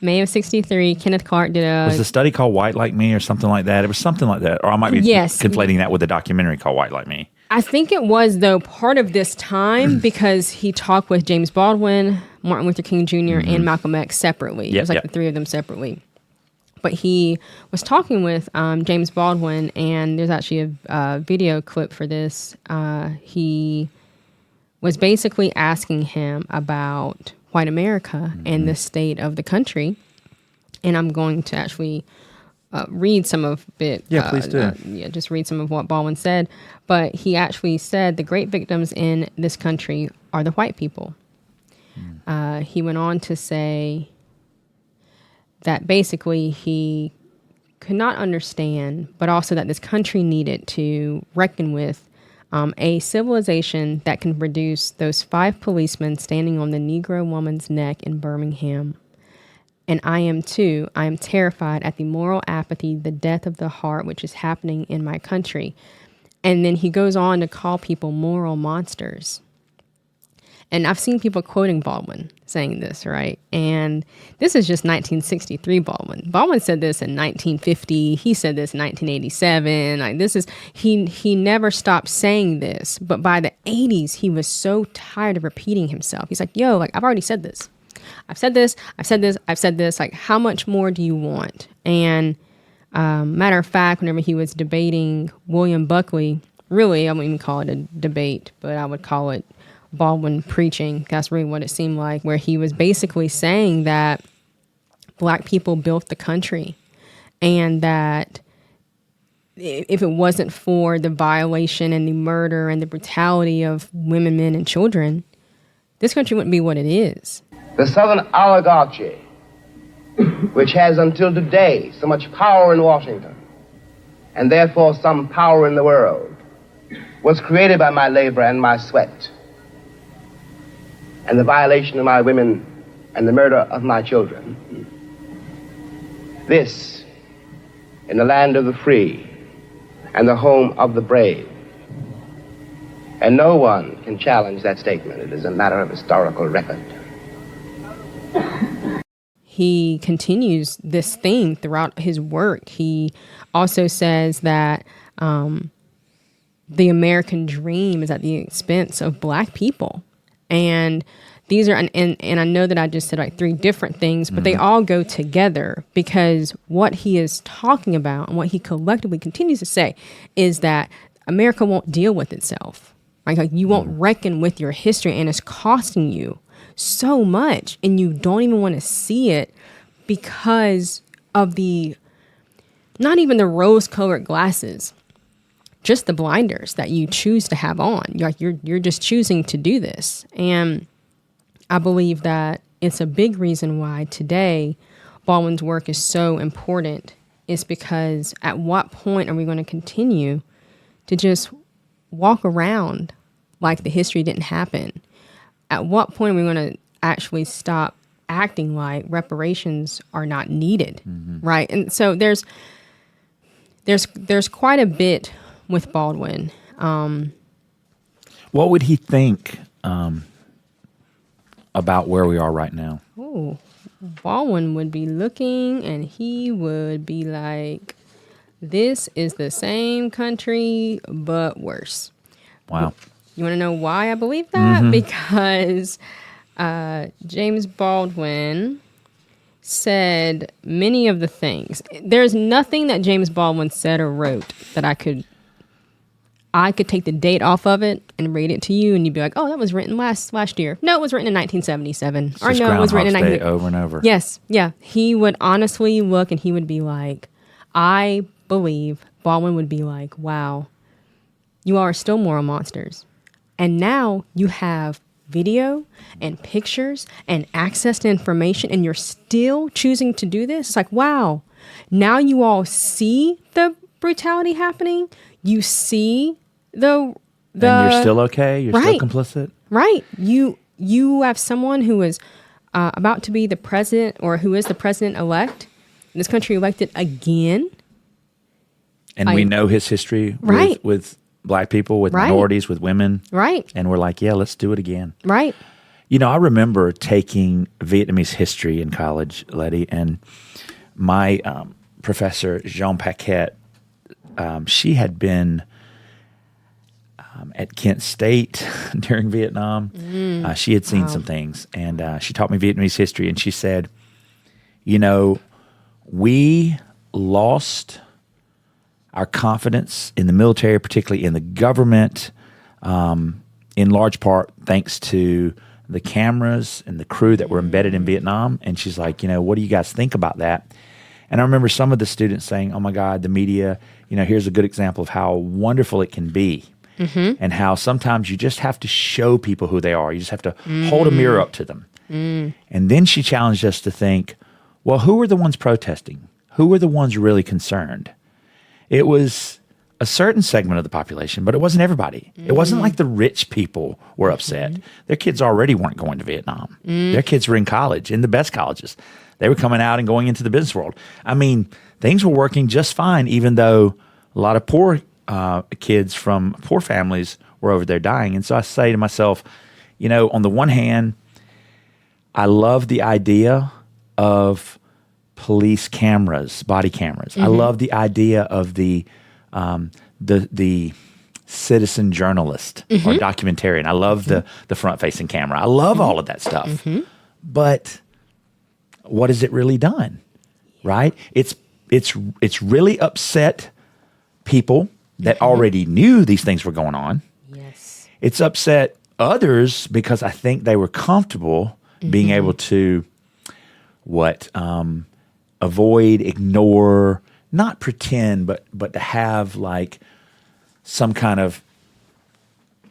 May of 63. Kenneth Clark did a... Was the study called White Like Me or something like that? It was something like that. Or I might be conflating that with a documentary called White Like Me. I think it was, though, part of this time because he talked with James Baldwin, Martin Luther King Jr., and Malcolm X separately. It was like the three of them separately. But he was talking with James Baldwin, and there's actually a video clip for this. He was basically asking him about white America and the state of the country. And I'm going to actually read some of it. Yeah, please do. Just read some of what Baldwin said. But he actually said the great victims in this country are the white people. He went on to say that basically he could not understand, but also that this country needed to reckon with a civilization that can produce those 5 policemen standing on the Negro woman's neck in Birmingham. And I am too. I am terrified at the moral apathy, the death of the heart, which is happening in my country. And then he goes on to call people moral monsters. And I've seen people quoting Baldwin saying this, right? And this is just 1963 Baldwin. Baldwin said this in 1950. He said this in 1987. Like this is, he never stopped saying this. But by the 80s, he was so tired of repeating himself. He's like, yo, like I've already said this. I've said this, I've said this, I've said this. Like, how much more do you want? And matter of fact, whenever he was debating William Buckley, really, I wouldn't even call it a debate, but I would call it Baldwin preaching. That's really what it seemed like, where he was basically saying that black people built the country and that if it wasn't for the violation and the murder and the brutality of women, men, and children, this country wouldn't be what it is. The Southern oligarchy, which has until today so much power in Washington, and therefore some power in the world, was created by my labor and my sweat, and the violation of my women and the murder of my children. This, in the land of the free and the home of the brave. And no one can challenge that statement. It is a matter of historical record. He continues this theme throughout his work. He also says that the American dream is at the expense of black people. And these are, and I know that I just said like 3 different things, but they all go together because what he is talking about and what he collectively continues to say is that America won't deal with itself. Like you won't reckon with your history, and it's costing you so much, and you don't even want to see it because of not even the rose-colored glasses, just the blinders that you choose to have on. You're just choosing to do this. And I believe that it's a big reason why today Baldwin's work is so important, is because at what point are we going to continue to just walk around like the history didn't happen? At what point are we going to actually stop acting like reparations are not needed, right? And so there's quite a bit with Baldwin. What would he think about where we are right now? Oh, Baldwin would be looking and he would be like, this is the same country, but worse. Wow. You want to know why I believe that? Because James Baldwin said many of the things. There's nothing that James Baldwin said or wrote that I could take the date off of it and read it to you, and you'd be like, "Oh, that was written last year." No, it was written in 1977. Or no, it was written in 19 over and over. Yes, yeah. He would honestly look, and he would be like, "I believe." Baldwin would be like, "Wow, you are still moral monsters, and now you have video and pictures and access to information, and you're still choosing to do this. It's like, wow, now you all see the brutality happening. You see the and you're still okay. You're right. still complicit. Right. You have someone who is about to be the president, or who is the president-elect in this country, elected again. And we know his history right. with black people, with right. minorities, with women. Right. And we're like, yeah, let's do it again. Right. You know, I remember taking Vietnamese history in college, Lettie, and my professor, Jean Paquette, she had been at Kent State during Vietnam. She had seen some things, and she taught me Vietnamese history, and she said, you know, we lost our confidence in the military, particularly in the government, in large part thanks to the cameras and the crew that were embedded in Vietnam. And she's like, you know, what do you guys think about that? And I remember some of the students saying, oh my God, the media, you know, here's a good example of how wonderful it can be. And how sometimes you just have to show people who they are. You just have to hold a mirror up to them. And then she challenged us to think, well, who were the ones protesting? Who were the ones really concerned? It was a certain segment of the population, but it wasn't everybody. It wasn't like the rich people were upset. Their kids already weren't going to Vietnam. Their kids were in college, in the best colleges. They were coming out and going into the business world. I mean, things were working just fine, even though a lot of poor kids from poor families were over there dying. And so I say to myself, you know, on the one hand, I love the idea of police cameras, body cameras. I love the idea of the citizen journalist or documentarian. I love the front-facing camera. I love all of that stuff. But what has it really done? Right? It's really upset people that already knew these things were going on. Yes. It's upset others because I think they were comfortable being able to avoid, ignore, not pretend, but to have like some kind of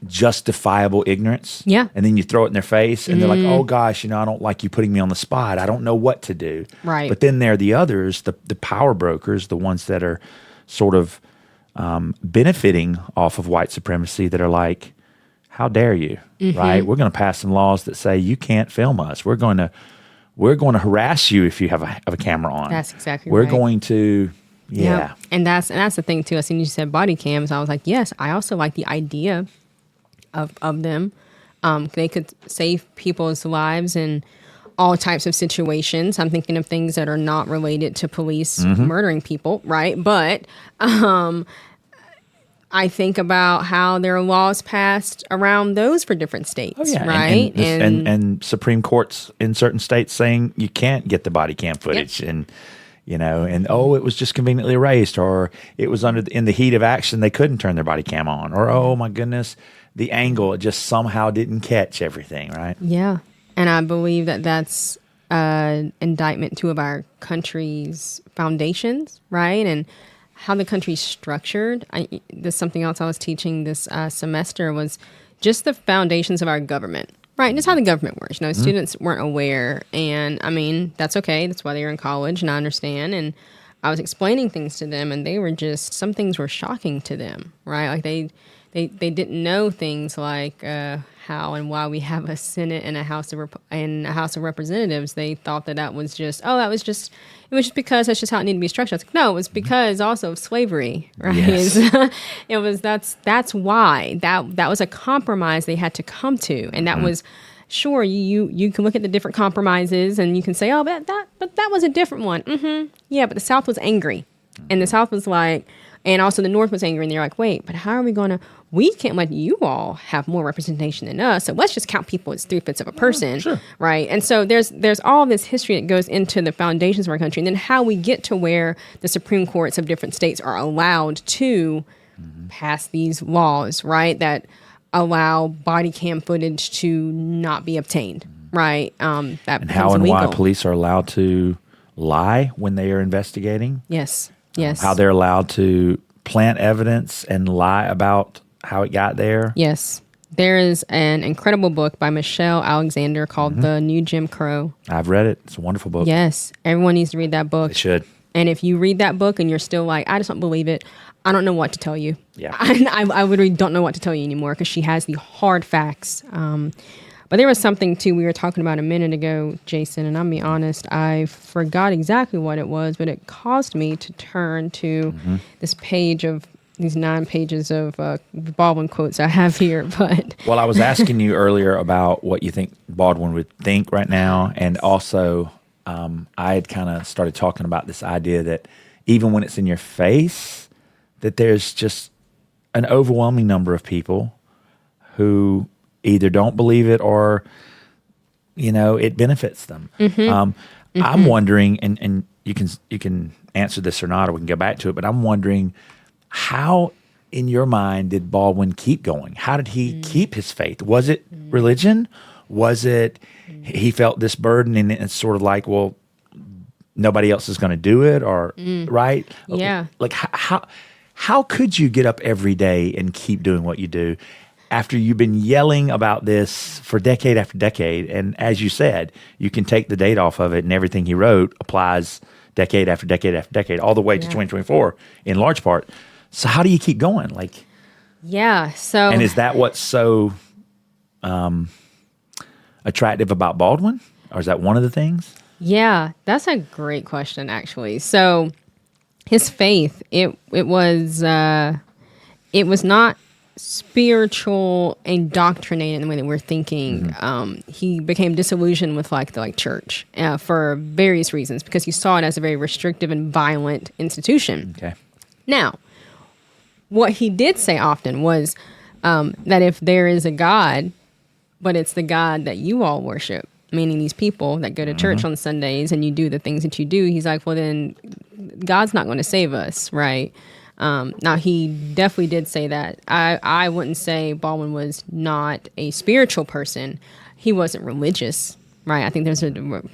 justifiable ignorance. Yeah. And then you throw it in their face and they're like, oh gosh, you know, I don't like you putting me on the spot. I don't know what to do. Right. But then there are the others, the power brokers, the ones that are sort of benefiting off of white supremacy that are like, how dare you, right? We're going to pass some laws that say you can't film us. We're going to harass you if you have a camera on. That's exactly We're right. going to, yeah. And that's the thing too. I seen you said body cams. I was like, yes, I also like the idea of them. They could save people's lives in all types of situations. I'm thinking of things that are not related to police murdering people, right? But I think about how there are laws passed around those for different states, right? And Supreme Courts in certain states saying you can't get the body cam footage, and you know, and it was just conveniently erased, or it was in the heat of action they couldn't turn their body cam on, or oh my goodness, the angle, it just somehow didn't catch everything, right? Yeah, and I believe that that's an indictment too of our country's foundations, right? And how the country's structured. There's something else I was teaching this semester was just the foundations of our government, right? Just how the government works. You know, students weren't aware, and I mean, that's okay. That's why they were in college, and I understand. And I was explaining things to them, and they were just, some things were shocking to them, right? Like they didn't know things like how and why we have a Senate and a House of Representatives. They thought that was just, it was just because that's just how it needed to be structured. I was like, no, it was because also of slavery, right? Yes. It was that's why that was a compromise they had to come to, and that was. Sure, you can look at the different compromises and you can say, but that was a different one. Yeah, but the South was angry, and the South was like, and also the North was angry, and they're like, wait, but how are we can't let you all have more representation than us, so let's just count people as 3/5 of a person, right? And so there's all this history that goes into the foundations of our country, and then how we get to where the Supreme Courts of different states are allowed to pass these laws, right, that allow body cam footage to not be obtained, right? That and how and illegal. why police are allowed to lie when they are investigating. Yes. How they're allowed to plant evidence and lie about how it got there. Yes. There is an incredible book by Michelle Alexander called The New Jim Crow. I've read it. It's a wonderful book. Yes, everyone needs to read that book. They should. And if you read that book and you're still like, I just don't believe it, I don't know what to tell you. Yeah. I literally don't know what to tell you anymore because she has the hard facts. But there was something, too, we were talking about a minute ago, Jason, and I'll be honest, I forgot exactly what it was, but it caused me to turn to this page of these 9 pages of Baldwin quotes I have here. But Well, I was asking you earlier about what you think Baldwin would think right now, and also I had kind of started talking about this idea that even when it's in your face, that there's just an overwhelming number of people who either don't believe it or, it benefits them. I'm wondering, and you can answer this or not, or we can go back to it, but I'm wondering, how in your mind did Baldwin keep going? How did he keep his faith? Was it religion? Was it he felt this burden and it's sort of like, well, nobody else is going to do it, or right? Yeah. Like how could you get up every day and keep doing what you do after you've been yelling about this for decade after decade? And as you said, you can take the date off of it, and everything he wrote applies decade after decade after decade, all the way to 2024 in large part. So how do you keep going? So And is that what's so attractive about Baldwin? Or is that one of the things? Yeah, that's a great question, actually. So his faith, it was not spiritual indoctrinated in the way that we're thinking. He became disillusioned with the church for various reasons, because he saw it as a very restrictive and violent institution. Okay. Now, what he did say often was that if there is a God, but it's the God that you all worship, meaning these people that go to church on Sundays and you do the things that you do, he's like, well, then God's not going to save us, right? Now, he definitely did say that. I wouldn't say Baldwin was not a spiritual person. He wasn't religious, right? I think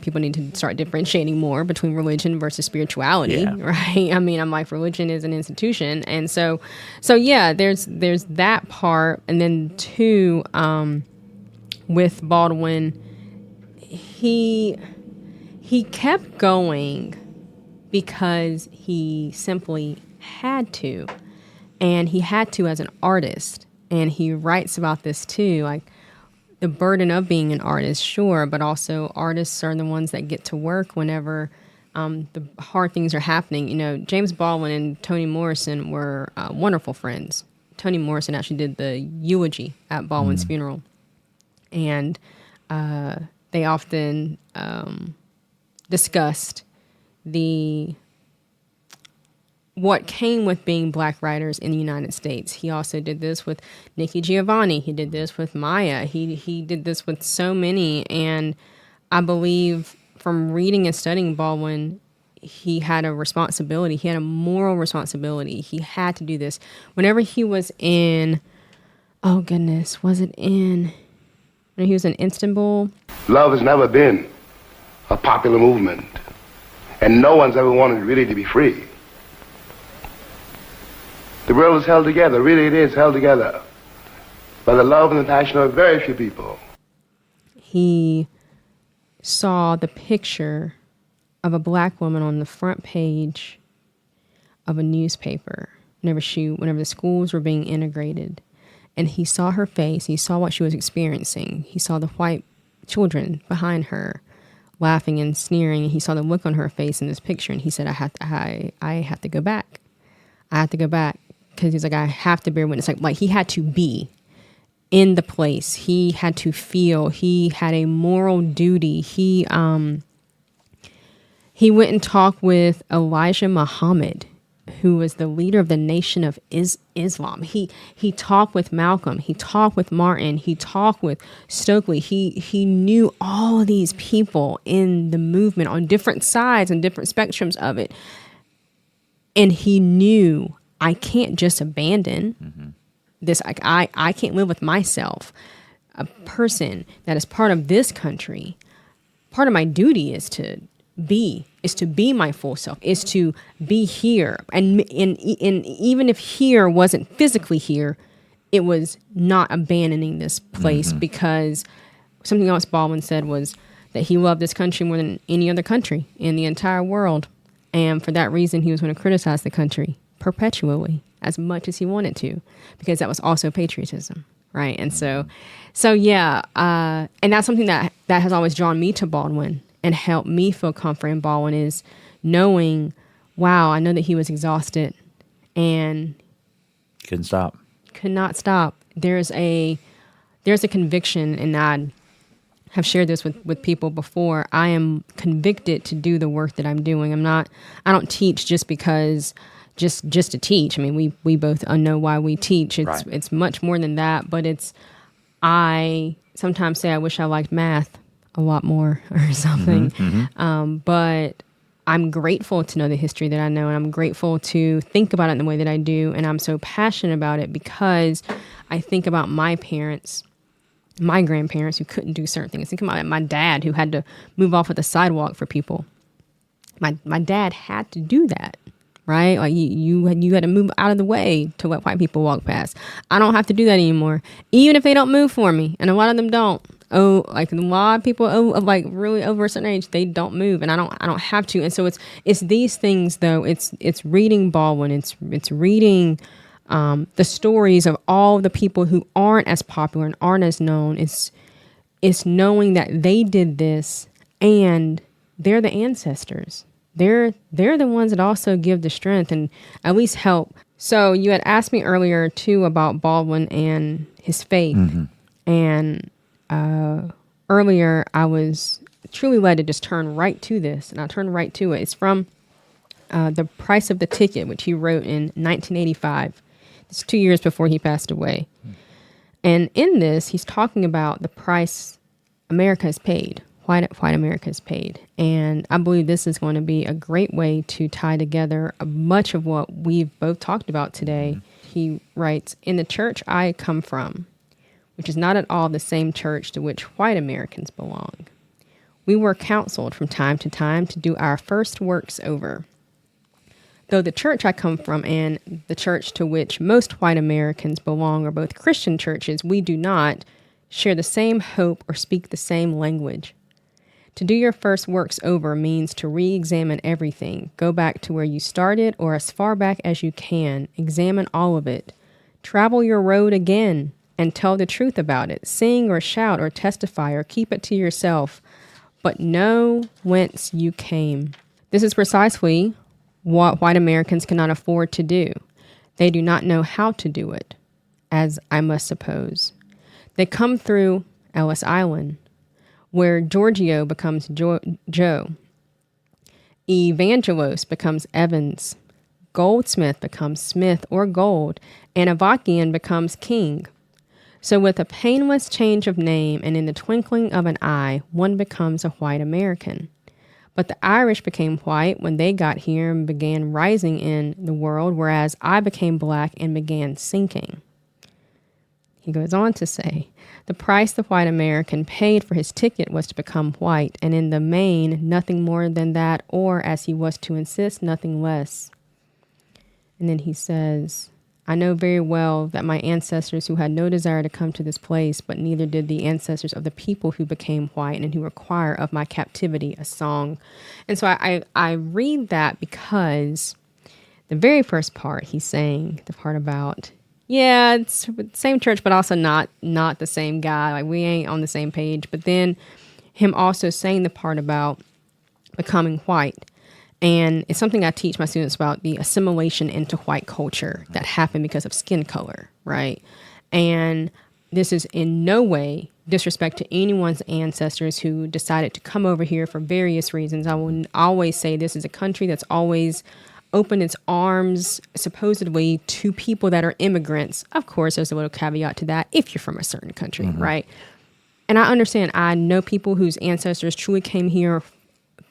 people need to start differentiating more between religion versus spirituality, right? I mean, I'm like, religion is an institution. And so yeah, there's that part. And then 2, with Baldwin, he kept going because he simply had to, and he had to as an artist. And he writes about this too, like the burden of being an artist, sure, but also artists are the ones that get to work whenever the hard things are happening. James Baldwin and Toni Morrison were wonderful friends. Toni Morrison actually did the eulogy at Baldwin's funeral, and they often discussed what came with being black writers in the United States. He also did this with Nikki Giovanni. He did this with Maya. He did this with so many. And I believe from reading and studying Baldwin, he had a responsibility. He had a moral responsibility. He had to do this. Whenever he was in, when he was in Istanbul? Love has never been a popular movement, and no one's ever wanted really to be free. The world is held together, really it is held together, by the love and the passion of very few people. He saw the picture of a black woman on the front page of a newspaper whenever the schools were being integrated. And he saw her face, he saw what she was experiencing. He saw the white children behind her laughing and sneering, and he saw the look on her face in this picture, and he said, I have to go back. I have to go back. Because he's like, I have to bear witness. Like he had to be in the place. He had to feel. He had a moral duty. He went and talked with Elijah Muhammad, who was the leader of the Nation of Islam. He talked with Malcolm. He talked with Martin. He talked with Stokely. He knew all of these people in the movement on different sides and different spectrums of it. And he knew, I can't just abandon this. I can't live with myself. A person that is part of this country, part of my duty is to be my full self, is to be here. And even if here wasn't physically here, it was not abandoning this place, because something else Baldwin said was that he loved this country more than any other country in the entire world. And for that reason, he was going to criticize the country perpetually as much as he wanted to, because that was also patriotism, right? And so yeah, and that's something that has always drawn me to Baldwin and helped me feel comfort in Baldwin, is knowing, wow, I know that he was exhausted and Couldn't stop. could not stop. There's a conviction, and I have shared this with people before. I am convicted to do the work that I'm doing. I don't teach just because, just to teach. I mean, we both know why we teach. It's much more than that, but I sometimes say I wish I liked math a lot more or something. But I'm grateful to know the history that I know, and I'm grateful to think about it in the way that I do. And I'm so passionate about it because I think about my parents, my grandparents who couldn't do certain things. Think about my dad who had to move off of the sidewalk for people. My dad had to do that, right? Like you had to move out of the way to let white people walk past. I don't have to do that anymore, even if they don't move for me, and a lot of them don't. Like a lot of people like really over a certain age, they don't move, and I don't have to. And so it's these things though. It's reading Baldwin. It's reading the stories of all the people who aren't as popular and aren't as known. It's knowing that they did this, and they're the ancestors. They're the ones that also give the strength and at least help. So you had asked me earlier too about Baldwin and his faith, and earlier I was truly led to just turn right to this, and I turned right to it. It's from The Price of the Ticket, which he wrote in 1985. It's 2 years before he passed away. And in this, he's talking about the price America has paid, white America has paid. And I believe this is going to be a great way to tie together much of what we've both talked about today. He writes, "In the church I come from, which is not at all the same church to which white Americans belong, we were counseled from time to time to do our first works over. Though the church I come from and the church to which most white Americans belong are both Christian churches, we do not share the same hope or speak the same language. To do your first works over means to re-examine everything, go back to where you started or as far back as you can, examine all of it, travel your road again, and tell the truth about it, sing or shout or testify or keep it to yourself, but know whence you came." This is precisely what white Americans cannot afford to do. They do not know how to do it, as I must suppose. They come through Ellis Island, where Giorgio becomes Joe, Evangelos becomes Evans, Goldsmith becomes Smith or Gold, and Avakian becomes King. So with a painless change of name and in the twinkling of an eye, one becomes a white American. But the Irish became white when they got here and began rising in the world, whereas I became black and began sinking. He goes on to say, the price the white American paid for his ticket was to become white, and in the main, nothing more than that, or, as he was to insist, nothing less. And then he says, I know very well that my ancestors who had no desire to come to this place, but neither did the ancestors of the people who became white and who require of my captivity a song. And so I read that because the very first part, he's saying the part about, yeah, it's the same church, but also not the same guy. Like, we ain't on the same page. But then him also saying the part about becoming white. And it's something I teach my students about, the assimilation into white culture that happened because of skin color, right? And this is in no way disrespect to anyone's ancestors who decided to come over here for various reasons. I will always say this is a country that's always opened its arms supposedly to people that are immigrants. Of course, there's a little caveat to that if you're from a certain country, right? And I understand, I know people whose ancestors truly came here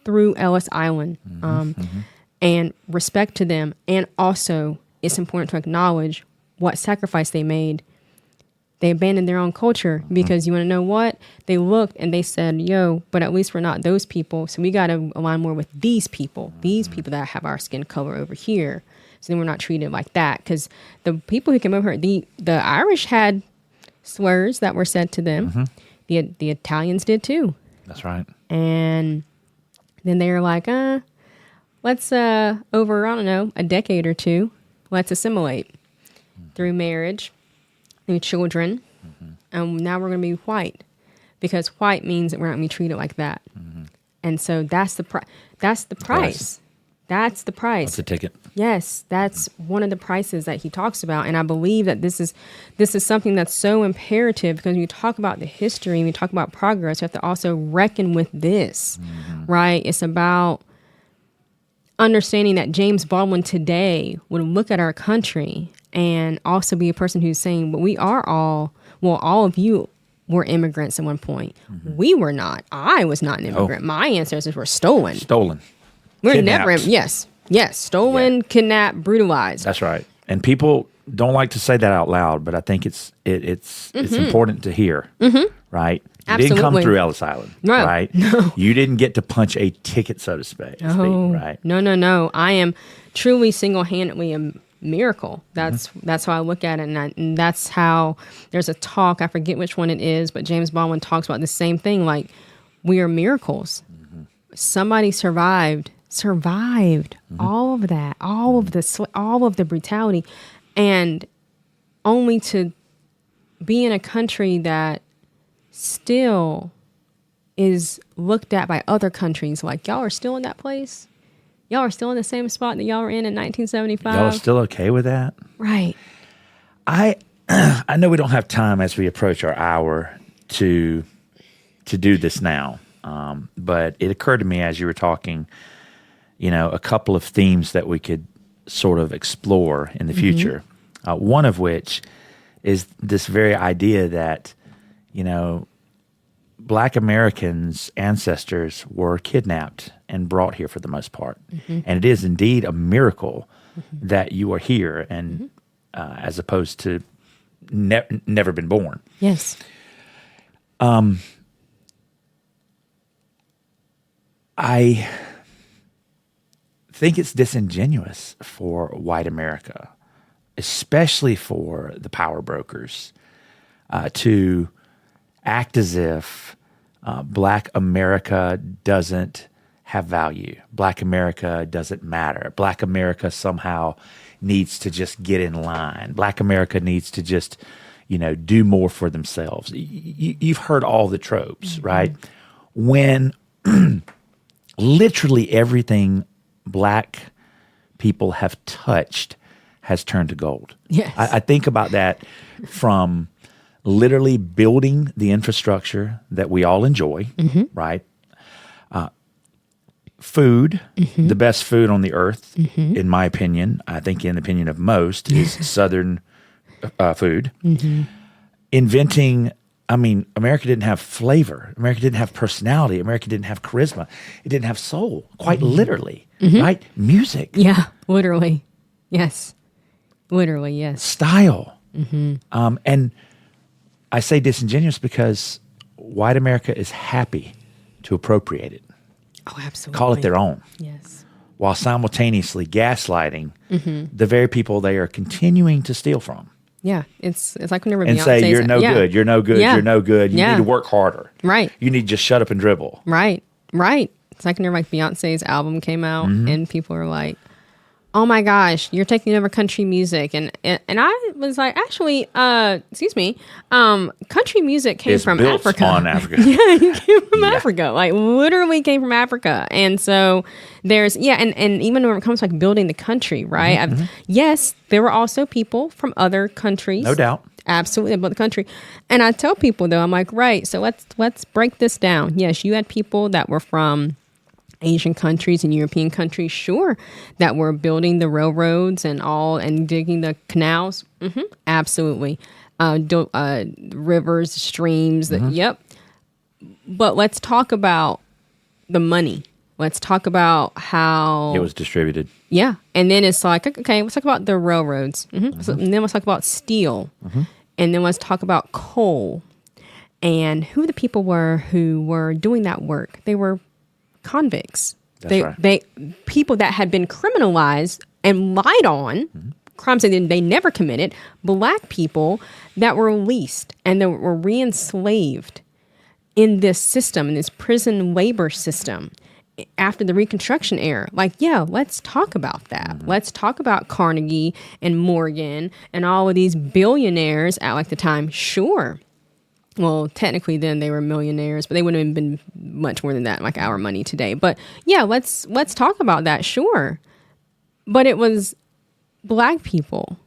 through Ellis Island, and respect to them. And also, it's important to acknowledge what sacrifice they made. They abandoned their own culture because you want to know what? They looked and they said, yo, but at least we're not those people. So we got to align more with these people that have our skin color over here. So then we're not treated like that. Because the people who came over here, the Irish had slurs that were said to them. The Italians did too. That's right. And then they were like, let's, over, I don't know, a decade or two, let's assimilate through marriage, through children. And now we're going to be white, because white means that we're not going to be treated like that. And so that's the price. That's the price. That's the price. That's the ticket. Yes, that's one of the prices that he talks about. And I believe that this is something that's so imperative, because when you talk about the history and you talk about progress, you have to also reckon with this, right? It's about understanding that James Baldwin today would look at our country and also be a person who's saying, well, we are all of you were immigrants at one point. We were not. I was not an immigrant. My ancestors were stolen. We're Kidnapped. never, yes, stolen, kidnapped, brutalized. That's right. And people don't like to say that out loud, but I think it's important to hear, right? You didn't come Absolutely. through Ellis Island, No. right? No. You didn't get to punch a ticket, so to speak, right? No. I am truly single-handedly a miracle. That's how I look at it, and that's how there's a talk. I forget which one it is, but James Baldwin talks about the same thing. Like, we are miracles. Somebody survived all of that, all of the brutality, and only to be in a country that still is looked at by other countries like, y'all are still in that place? Y'all are still in the same spot that y'all were in 1975? Y'all are still okay with that? Right. I know we don't have time as we approach our hour to do this now, but it occurred to me as you were talking, a couple of themes that we could sort of explore in the future. One of which is this very idea that, Black Americans' ancestors were kidnapped and brought here for the most part. And it is indeed a miracle that you are here, and as opposed to never been born. Yes. I think it's disingenuous for white America, especially for the power brokers, to act as if Black America doesn't have value. Black America doesn't matter. Black America somehow needs to just get in line. Black America needs to just, do more for themselves. You've heard all the tropes, right? When literally everything Black people have touched has turned to gold. Yes. I think about that from literally building the infrastructure that we all enjoy, right? Food, the best food on the earth, in my opinion, I think in the opinion of most, is Southern food. Inventing, America didn't have flavor. America didn't have personality. America didn't have charisma. It didn't have soul, quite literally, right? Music. Yeah, literally. Yes. Literally, yes. Style. And I say disingenuous because white America is happy to appropriate it. Oh, absolutely. Call it their own. Yes. While simultaneously gaslighting the very people they are continuing to steal from. Yeah, it's like whenever And Beyonce say, you're no good, you're no good, Yeah. you're no good. You Yeah. need to work harder. Right. You need to just shut up and dribble. Right. It's like whenever Beyonce's album came out and people were like, oh my gosh, you're taking over country music. And I was like, actually, excuse me, country music came It's from built Africa. on Africa. Yeah, it came from Africa. Like literally came from Africa. And so there's, and even when it comes to like building the country, right? Yes, there were also people from other countries. No doubt. Absolutely, about the country. And I tell people though, I'm like, right, so let's break this down. Yes, you had people that were from Asian countries and European countries, sure, that were building the railroads and digging the canals. Absolutely. Rivers, streams, yep. But let's talk about the money. Let's talk about how It was distributed. Yeah. And then it's like, okay, let's talk about the railroads. So, and then let's talk about steel. And then let's talk about coal and who the people were who were doing that work. They were convicts. That's right. They people that had been criminalized and lied on, crimes that they never committed, black people that were released and that were re-enslaved in this system, in this prison labor system after the Reconstruction era. Like, yeah, let's talk about that. Let's talk about Carnegie and Morgan and all of these billionaires at like the time. Sure. Well, technically then they were millionaires, but they wouldn't have been much more than that, like our money today. But yeah, let's talk about that. Sure. But it was black people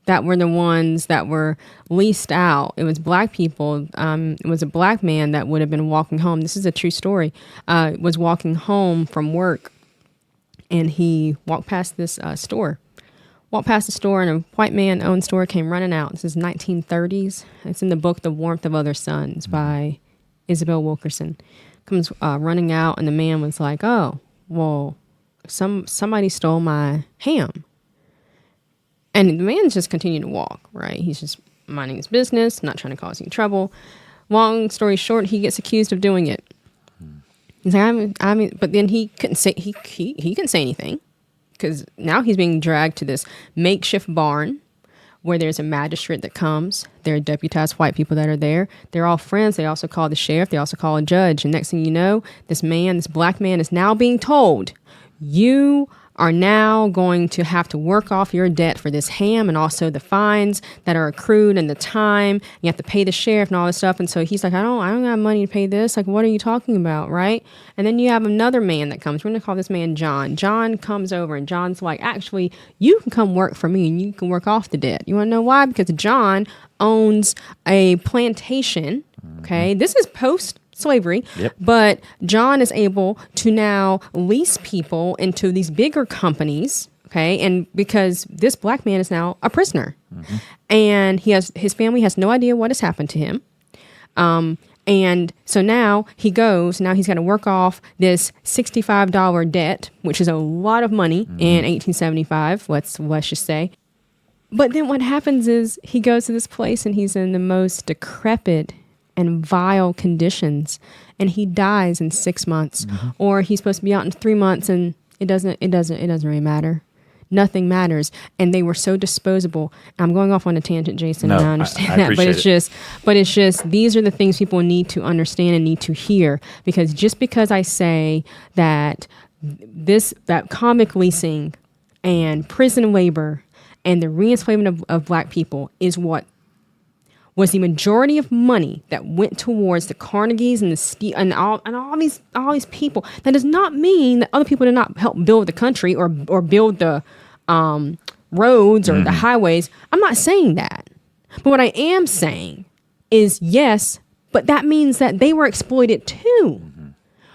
that were the ones that were leased out. It was black people. It was a black man that would have been walking home. This is a true story. Was walking home from work, and he walked past this store. Walked past the store, and a white man-owned store came running out. This is 1930s. It's in the book The Warmth of Other Suns by Isabel Wilkerson. Comes running out, and the man was like, "Oh, well, somebody stole my ham." And the man just continued to walk, right? He's just minding his business, not trying to cause any trouble. Long story short, he gets accused of doing it. He's like, but then he couldn't say he couldn't say anything, because now he's being dragged to this makeshift barn where there's a magistrate that comes. There are deputized white people that are there. They're all friends. They also call the sheriff. They also call a judge. And next thing you know, this black man is now being told, you are now going to have to work off your debt for this ham and also the fines that are accrued and the time. You have to pay the sheriff and all this stuff. And so he's like, I don't have money to pay this. Like, what are you talking about, right? And then you have another man that comes. We're going to call this man John. John comes over, and John's like, actually, you can come work for me and you can work off the debt. You want to know why? Because John owns a plantation. Okay, this is post-slavery, but John is able to now lease people into these bigger companies, okay, and because this black man is now a prisoner, and his family has no idea what has happened to him, and so now he's got to work off this $65 debt, which is a lot of money in 1875, let's just say. But then what happens is he goes to this place and he's in the most decrepit and vile conditions, and he dies in 6 months, or he's supposed to be out in 3 months, and it doesn't really matter. Nothing matters, and they were so disposable. I'm going off on a tangent, Jason. No, and I understand that, but it's just these are the things people need to understand and need to hear, because just because I say that that comic leasing and prison labor and the reenslavement of black people is what was the majority of money that went towards the Carnegies and all these people. That does not mean that other people did not help build the country or build the roads or the highways. I'm not saying that. But what I am saying is yes, but that means that they were exploited too.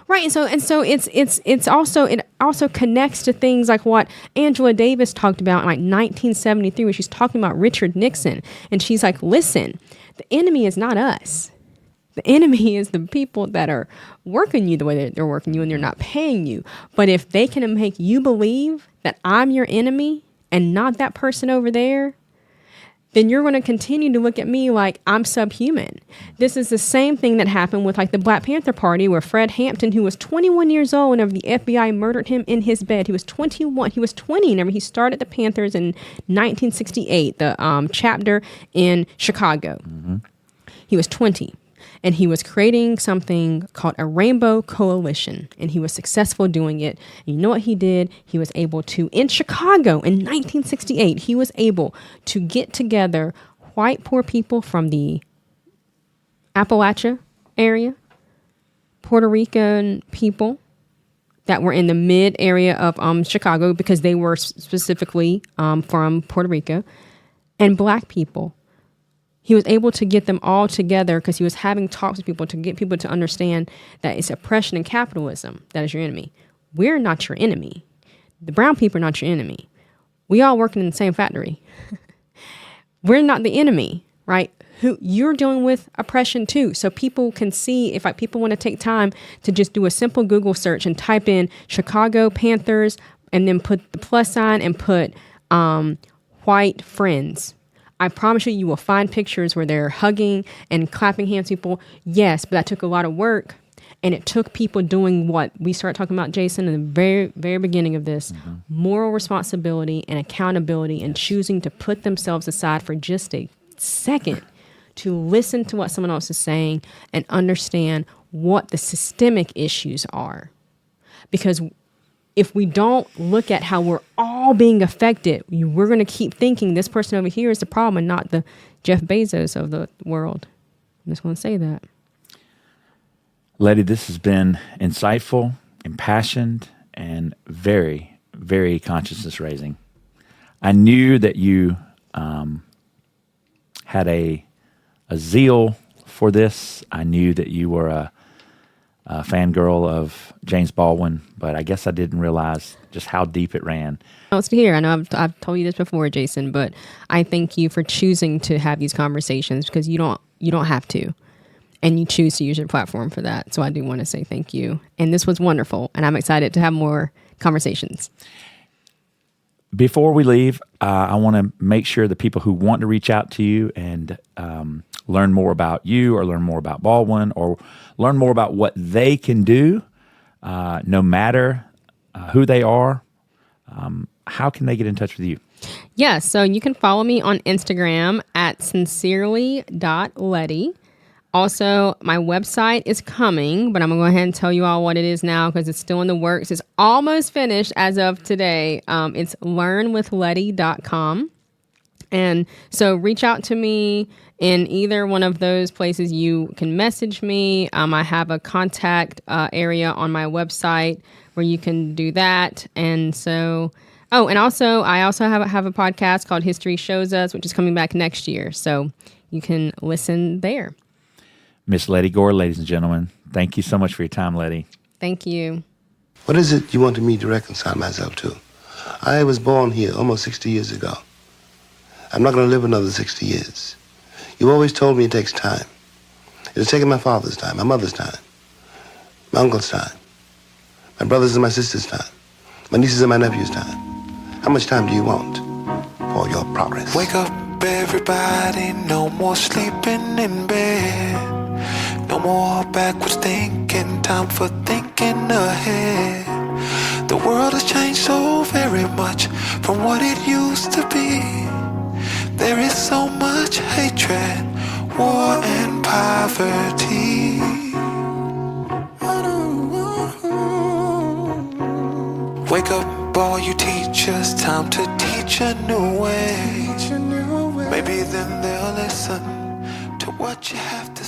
Right, and so it also connects to things like what Angela Davis talked about in like 1973 when she's talking about Richard Nixon, and she's like, listen, the enemy is not us. The enemy is the people that are working you the way they're working you, and they're not paying you. But if they can make you believe that I'm your enemy and not that person over there, then you're going to continue to look at me like I'm subhuman. This is the same thing that happened with like the Black Panther Party, where Fred Hampton, who was 21 years old whenever the FBI murdered him in his bed. He was 21. He was 20 whenever he started the Panthers in 1968, the chapter in Chicago. He was 20. And he was creating something called a Rainbow Coalition, and he was successful doing it. And you know what he did? He was able to, in Chicago in 1968, he was able to get together white poor people from the Appalachia area, Puerto Rican people that were in the mid area of Chicago, because they were specifically from Puerto Rico, and black people. He was able to get them all together because he was having talks with people to get people to understand that it's oppression and capitalism that is your enemy. We're not your enemy. The brown people are not your enemy. We all working in the same factory. We're not the enemy, right? You're dealing with oppression too. So people can see, if like people want to take time to just do a simple Google search and type in Chicago Panthers and then put the plus sign and put white friends. I promise you will find pictures where they're hugging and clapping hands to people. Yes, but that took a lot of work. And it took people doing what we started talking about, Jason, in the very, very beginning of this, moral responsibility and accountability and choosing to put themselves aside for just a second to listen to what someone else is saying and understand what the systemic issues are. Because if we don't look at how we're all being affected, we're going to keep thinking this person over here is the problem and not the Jeff Bezos of the world. I'm just going to say that. Lettie, this has been insightful, impassioned, and very, very consciousness raising. I knew that you had a zeal for this. I knew that you were a fangirl of James Baldwin, but I guess I didn't realize just how deep it ran. Else to hear. I know I've told you this before, Jason, but I thank you for choosing to have these conversations because you don't have to. And you choose to use your platform for that. So I do want to say thank you. And this was wonderful. And I'm excited to have more conversations. Before we leave, I want to make sure the people who want to reach out to you and learn more about you or learn more about Baldwin or learn more about what they can do, no matter who they are, how can they get in touch with you? Yeah, so you can follow me on Instagram at sincerely.lettie. Also, my website is coming, but I'm going to go ahead and tell you all what it is now because it's still in the works. It's almost finished as of today. It's learnwithlettie.com. And so reach out to me in either one of those places. You can message me. I have a contact area on my website where you can do that. And so, and also I also have a podcast called History Shows Us, which is coming back next year. So you can listen there. Miss Lettie Gore, ladies and gentlemen, thank you so much for your time, Lettie. Thank you. What is it you wanted me to reconcile myself to? I was born here almost 60 years ago. I'm not going to live another 60 years. You always told me it takes time. It has taken my father's time, my mother's time, my uncle's time, my brothers and my sister's time, my nieces and my nephews' time. How much time do you want for your progress? Wake up, everybody, no more sleeping in bed. No more backwards thinking, time for thinking ahead. The world has changed so very much from what it used to be. There is so much hatred, war and poverty. Wake up, all you teachers, time to teach a new way. Maybe then they'll listen to what you have to say.